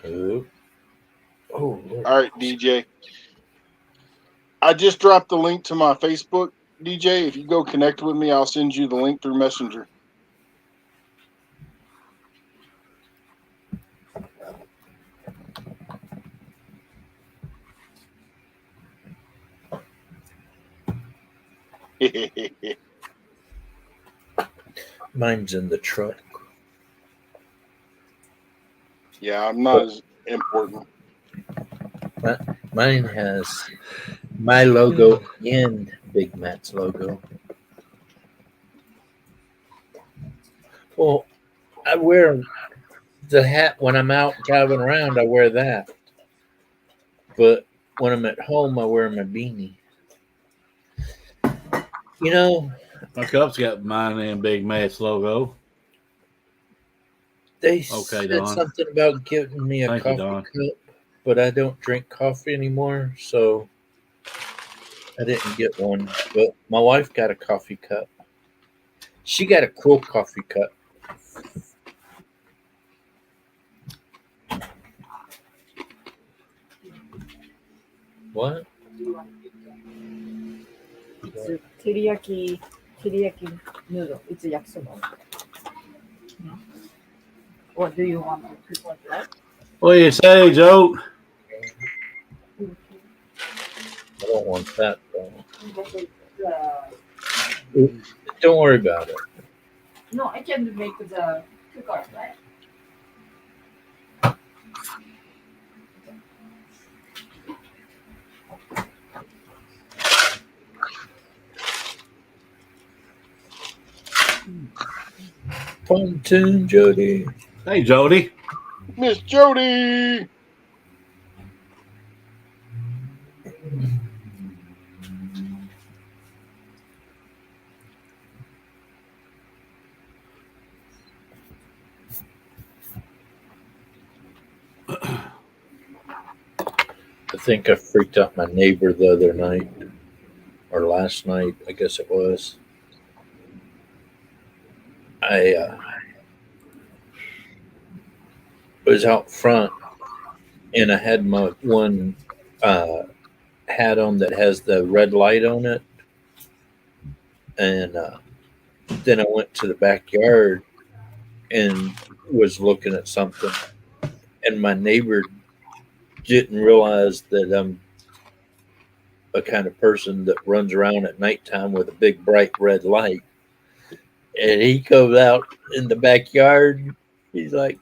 Oh, Lord. All right, DJ. I just dropped the link to my Facebook, DJ. If you go connect with me, I'll send you the link through Messenger. Mine's in the truck. Yeah, I'm not as important. Mine has my logo and Big Matt's logo. Well, I wear the hat when I'm out driving around. I wear that, but when I'm at home, I wear my beanie. You know, My cup's got mine and Big Matt's logo. they Okay, said Don. something about giving me a Thank you, coffee Don. cup, but I don't drink coffee anymore, so I didn't get one. But my wife got a coffee cup. She got a cool coffee cup. What? It's teriyaki noodle. It's a yakisoba. No? What do you want to prepare that? What do you say, Joe? I don't want that though. Don't worry about it. No, I can make the cooker, right? Pontoon Jody. Hey, Jody. Miss Jody. I think I freaked out my neighbor the other night, or last night, I guess it was. I was out front and I had my one hat on that has the red light on it. And then I went to the backyard and was looking at something. And my neighbor didn't realize that I'm a kind of person that runs around at nighttime with a big bright red light. And he comes out in the backyard. He's like,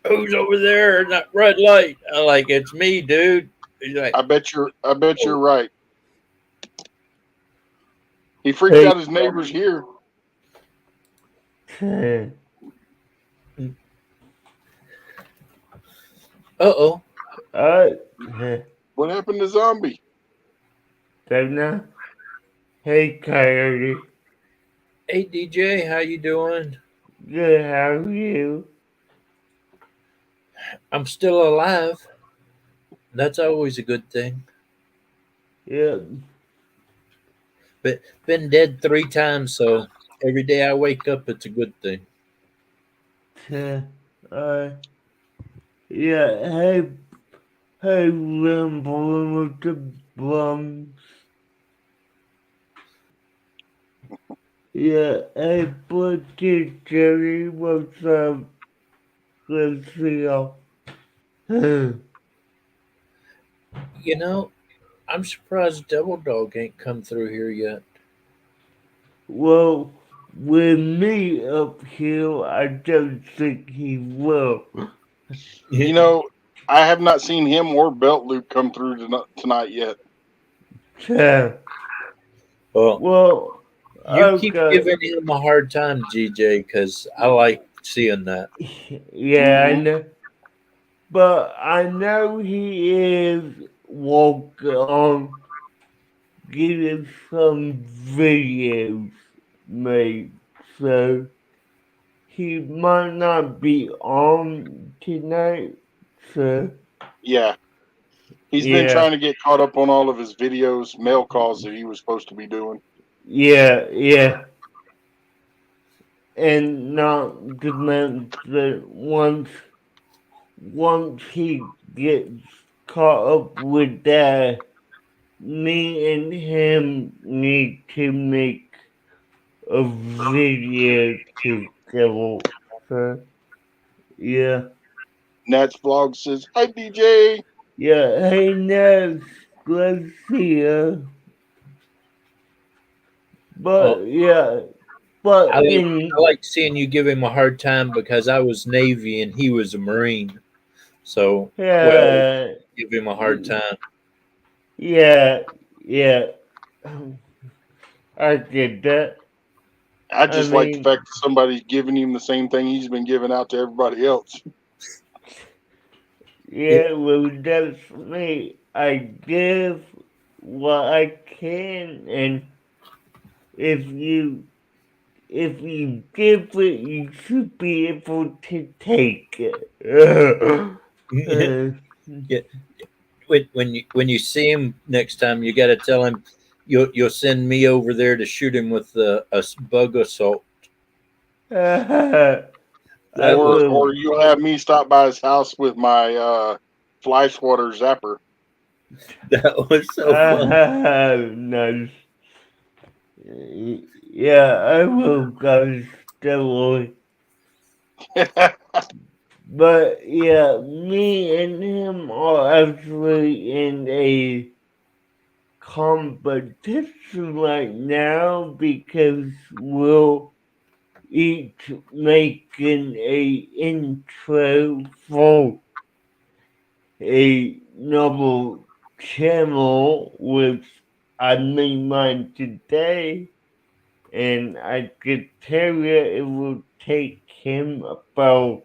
"Who's over there in that red light?" I'm like, "It's me, dude." He's like, I bet you're right. He freaked out his neighbors here. "Uh-oh." What happened to Zombie? Dana. Hey, Coyote. Hey, DJ, how you doing? Good, how are you? I'm still alive. That's always a good thing. Yep. But been dead 3 times, so every day I wake up, it's a good thing. Yeah, hey, Rambling with the Bums. Yeah, hey, Butcher Jerry, what's up? Good to see y'all. You know, I'm surprised Devil Dog ain't come through here yet. Well, with me up here, I don't think he will. You know, I have not seen him or Belt Loop come through tonight yet. Well, you keep okay. giving him a hard time, GJ, because I like seeing that. Yeah, I know. But I know he is working on getting some videos made, so he might not be on tonight. So Yeah. He's been yeah, trying to get caught up on all of his videos, mail calls that he was supposed to be doing. yeah. And not to mention that once he gets caught up with that, me and him need to make a video together. So, yeah. Nat's vlog says, "Hi, DJ." Yeah, hey, Ness, glad to see ya. But, yeah, but I in, like seeing you give him a hard time because I was Navy and he was a Marine. So, yeah, give him a hard time. yeah, I get that. I just like the mean- fact that somebody's giving him the same thing he's been giving out to everybody else. Yeah, well, that's me. I give what I can, and if you give it, you should be able to take it. When you see him next time, you got to tell him you'll send me over there to shoot him with a bug assault. I That Or was- will. you'll have me stop by his house with my fly swatter zapper. That was so fun. Nice. Yeah, I will go steroid. But yeah, me and him are actually in a competition right now because we'll each making a intro for a novel channel, which I made mine today, and I could tell you it will take him about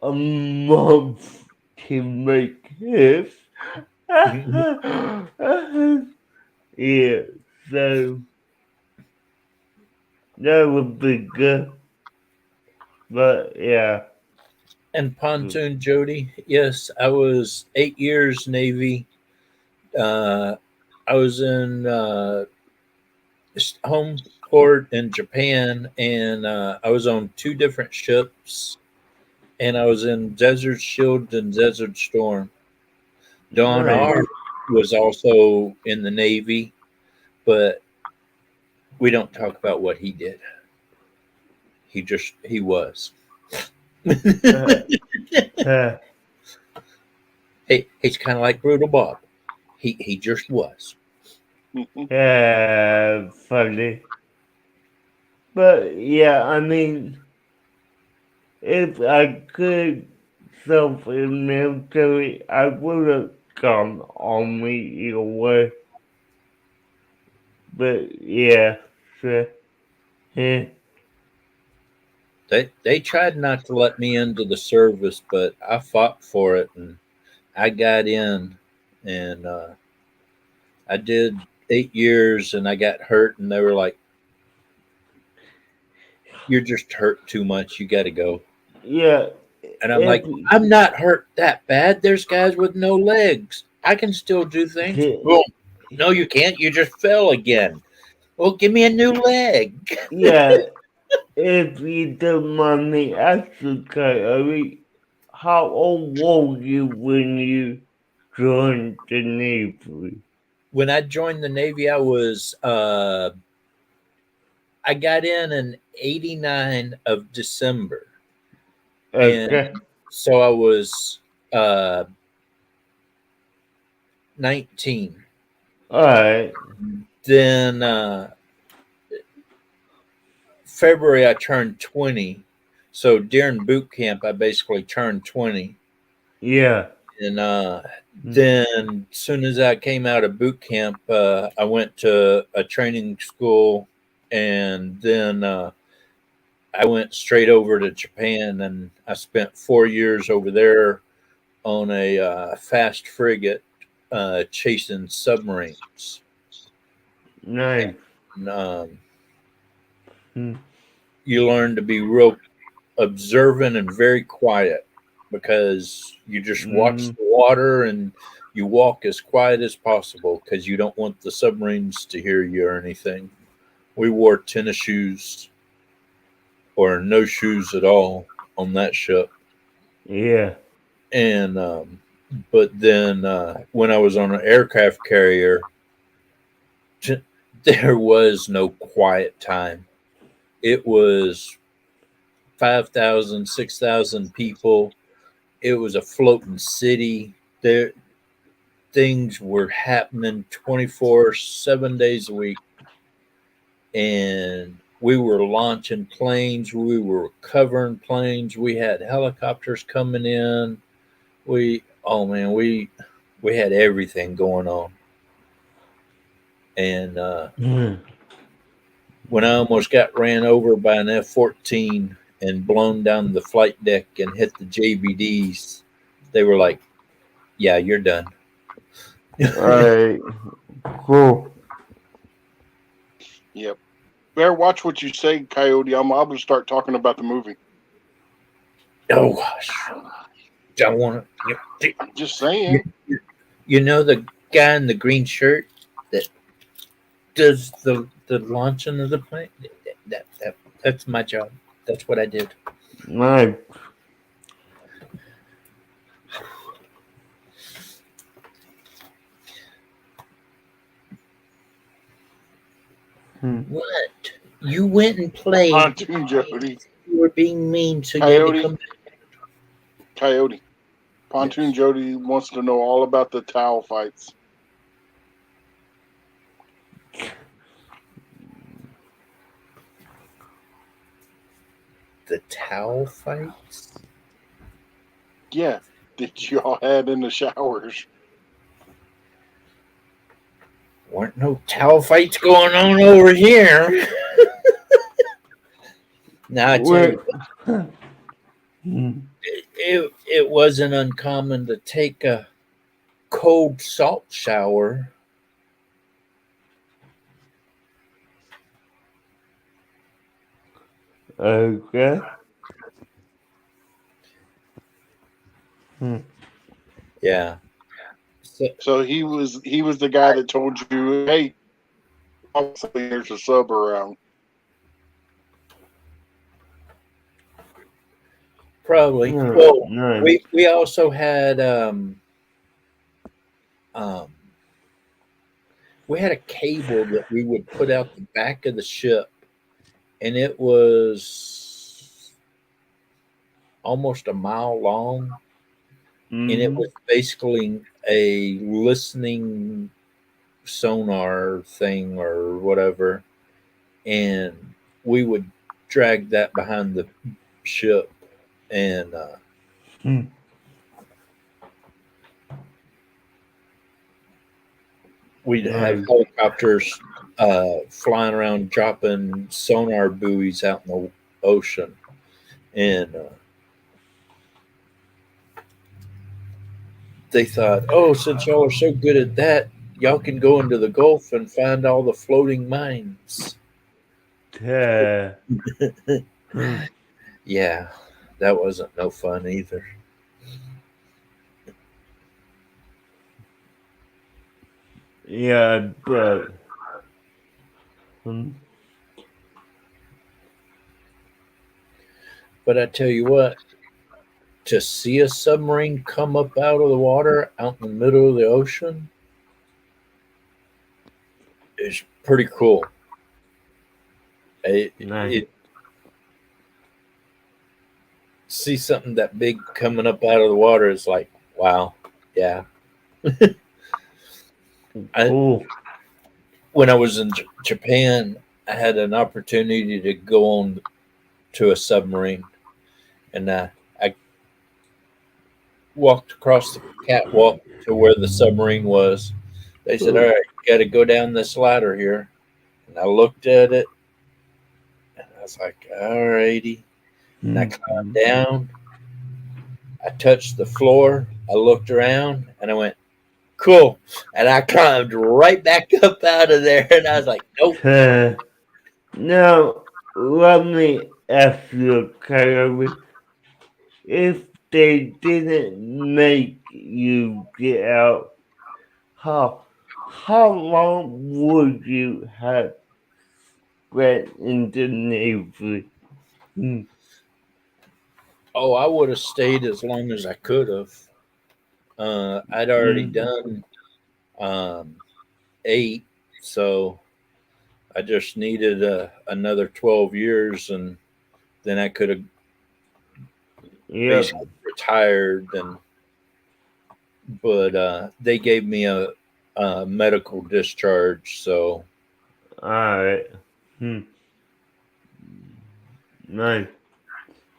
a month to make his. Yeah, so that would be good. But yeah. And Pontoon Jody, yes, I was 8 years Navy. I was in home port in Japan, and I was on 2 different ships, and I was in Desert Shield and Desert Storm. Don Nice. R was also in the Navy, but we don't talk about what he did. He was. Uh, He's kind of like Brutal Bob. He just was. funny. But yeah, I mean, if I could serve in military, I would have gone army either way. But yeah, so, yeah. They tried not to let me into the service, but I fought for it, and I got in, and I did 8 years, and I got hurt, and they were like, "You're just hurt too much. You got to go." Yeah. And I'm like, "I'm not hurt that bad. There's guys with no legs. I can still do things." Yeah. Well, no, you can't. You just fell again. Well, give me a new leg. Yeah, if you don't mind me asking, Kyrie, how old were you when you joined the Navy? When I joined the Navy, I got in '89 of December. Okay. And so I was 19. All right. Then February I turned 20. So during boot camp I basically turned 20. Yeah. And then as soon as I came out of boot camp, I went to a training school, and then I went straight over to Japan, and I spent 4 years over there on a fast frigate chasing submarines. Nice. And, Hmm. you learn to be real observant and very quiet, because you just watch the water and you walk as quiet as possible because you don't want the submarines to hear you or anything. We wore tennis shoes or no shoes at all on that ship. Yeah. And but then when I was on an aircraft carrier, there was no quiet time. It was 5,000, 6,000 people. It was a floating city. There, things were happening 24, 7 days a week. And we were launching planes. We were covering planes. We had helicopters coming in. We had everything going on. And when I almost got ran over by an F-14 and blown down the flight deck and hit the JBDs, they were like, "Yeah, you're done." Alright. Cool. Yep. Better watch what you say, Coyote. I'm going to start talking about the movie. Oh gosh, I want to. I'm just saying. You know the guy in the green shirt that does the launching of the plane? That's my job. That's what I did. Nice. What? You went and played. Pontoon Jody. You were being mean, so you had Coyote. to come. Coyote. Pontoon Yes. Jody wants to know all about the towel fights. The towel fights? Yeah. That y'all had in the showers. Weren't no towel fights going on over here. Now I tell you, it wasn't uncommon to take a cold salt shower. Okay. Yeah. So he was the guy that told you, hey, there's a sub around. Probably. Yeah, Well, nice. we also had we had a cable that we would put out the back of the ship, and it was almost a mile long, and it was basically a listening sonar thing or whatever, and we would drag that behind the ship, and we'd have Nice. helicopters flying around dropping sonar buoys out in the ocean, and they thought, oh, since y'all are so good at that, y'all can go into the Gulf and find all the floating mines. Yeah. Yeah, that wasn't no fun either. Yeah, but But I tell you what, to see a submarine come up out of the water out in the middle of the ocean is pretty cool. nice. See something that big coming up out of the water is like, wow, yeah. Cool. When I was in Japan, I had an opportunity to go on to a submarine, and I walked across the catwalk to where the submarine was. They said, all right, you got to go down this ladder here. And I looked at it, and I was like, all righty. And I climbed down. I touched the floor. I looked around, and I went, cool. And I climbed right back up out of there, and I was like, nope. Now, let me ask you, Kyrie, if they didn't make you get out, how long would you have spent in the Navy? Oh, I would have stayed as long as I could have. I'd already done 8, so I just needed another 12 years, and then I could have basically retired. But they gave me a medical discharge, so All right. Nice.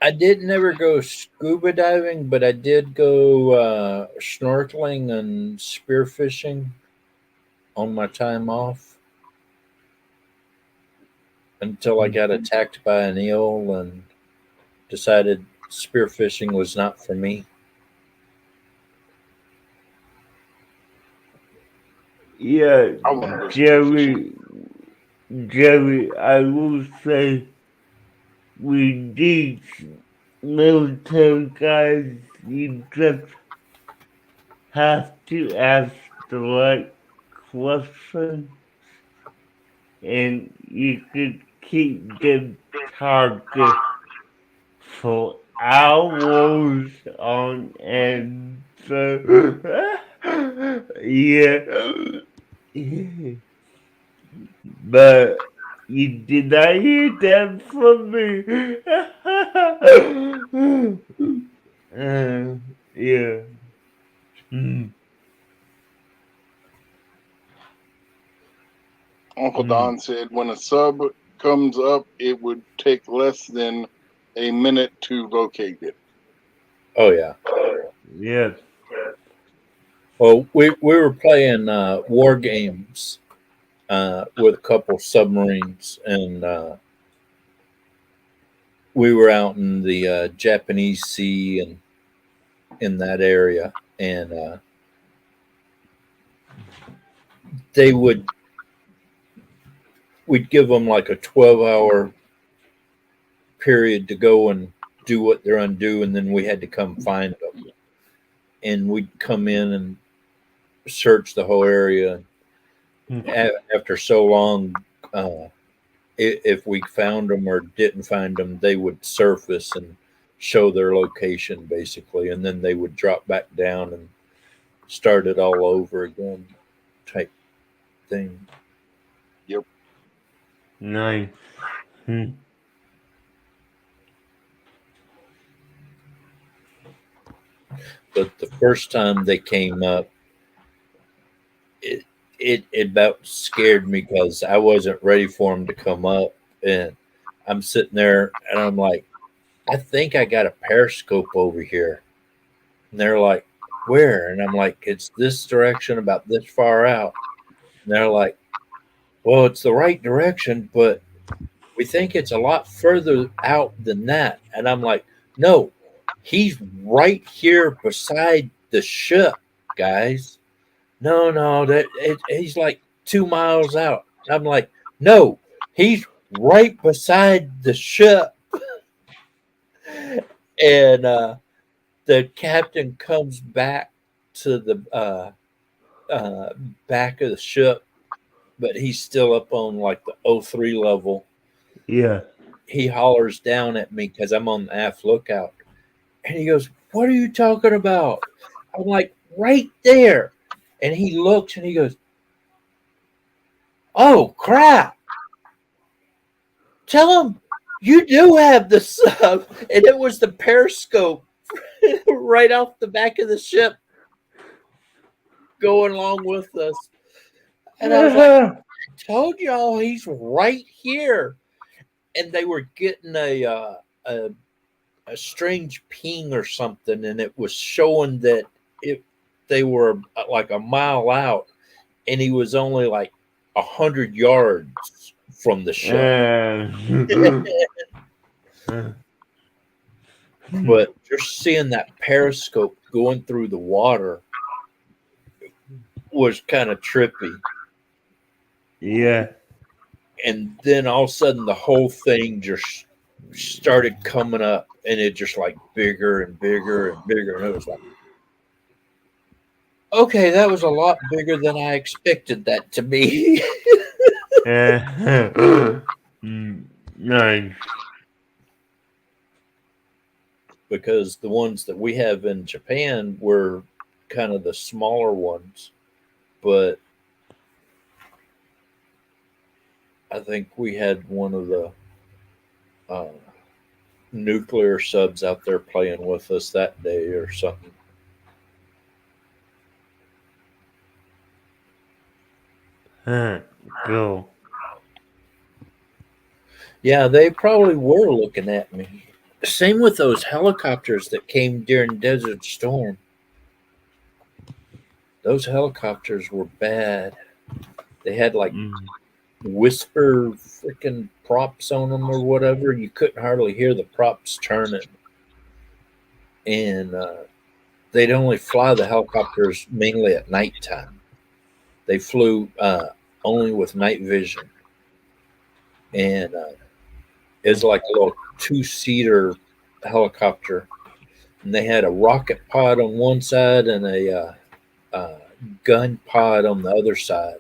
I didn't ever go scuba diving, but I did go snorkeling and spearfishing on my time off. until I got attacked by an eel and decided spearfishing was not for me. Yeah, I want to go. Jerry, I will say with these military guys, you just have to ask the right question and you could keep the target for hours on end. So, yeah. But you did not hear that from me. Yeah. Uncle Don said when a sub comes up, it would take less than a minute to locate it. Oh yeah. Yes. Well, we were playing war games with a couple submarines, and we were out in the Japanese Sea and in that area, and we'd give them like a 12-hour period to go and do what they're undue, and then we had to come find them, and we'd come in and search the whole area. After so long, if we found them or didn't find them, they would surface and show their location basically, and then they would drop back down and start it all over again, type thing. Nice. But the first time they came up, it about scared me because I wasn't ready for them to come up, and I'm sitting there and I'm like, I think I got a periscope over here, and they're like, where? And I'm like, it's this direction, about this far out. And they're like, well, it's the right direction, but we think it's a lot further out than that. And I'm like, no, he's right here beside the ship, guys. No, he's like 2 miles out. I'm like, no, he's right beside the ship. And the captain comes back to the back of the ship, but he's still up on like the 03 level. Yeah. He hollers down at me because I'm on the aft lookout. And he goes, what are you talking about? I'm like, right there. And he looks and he goes, oh, crap. Tell him you do have the sub. And it was the periscope right off the back of the ship going along with us. And I was like, I told y'all he's right here. And they were getting a strange ping or something, and it was showing that they were like a mile out, and he was only like 100 yards from the ship. But just seeing that periscope going through the water was kind of trippy. Yeah. And then all of a sudden the whole thing just started coming up, and it just like bigger and bigger and bigger. And it was like, okay, that was a lot bigger than I expected that to be. Nice. Because the ones that we have in Japan were kind of the smaller ones, but I think we had one of the nuclear subs out there playing with us that day or something. Cool. Yeah, they probably were looking at me. Same with those helicopters that came during Desert Storm. Those helicopters were bad. They had like whisper freaking props on them or whatever. You couldn't hardly hear the props turning. And they'd only fly the helicopters mainly at nighttime. They flew only with night vision. And it's like a little two-seater helicopter. And they had a rocket pod on one side and a gun pod on the other side.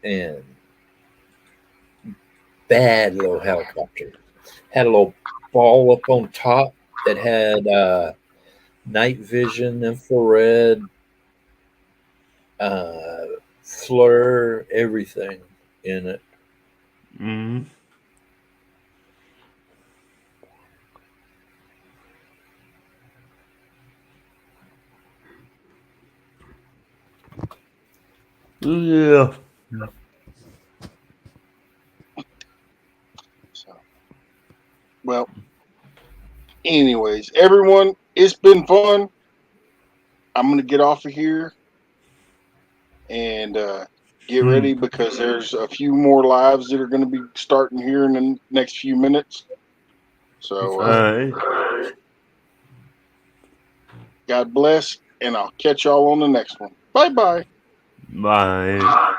And bad little helicopter. Had a little ball up on top that had night vision, infrared, FLIR, everything in it. Mm. Yeah. So, well, anyways, everyone, it's been fun. I'm going to get off of here and get ready because there's a few more lives that are going to be starting here in the next few minutes. So, Alright. God bless, and I'll catch y'all on the next one. Bye-bye. Bye.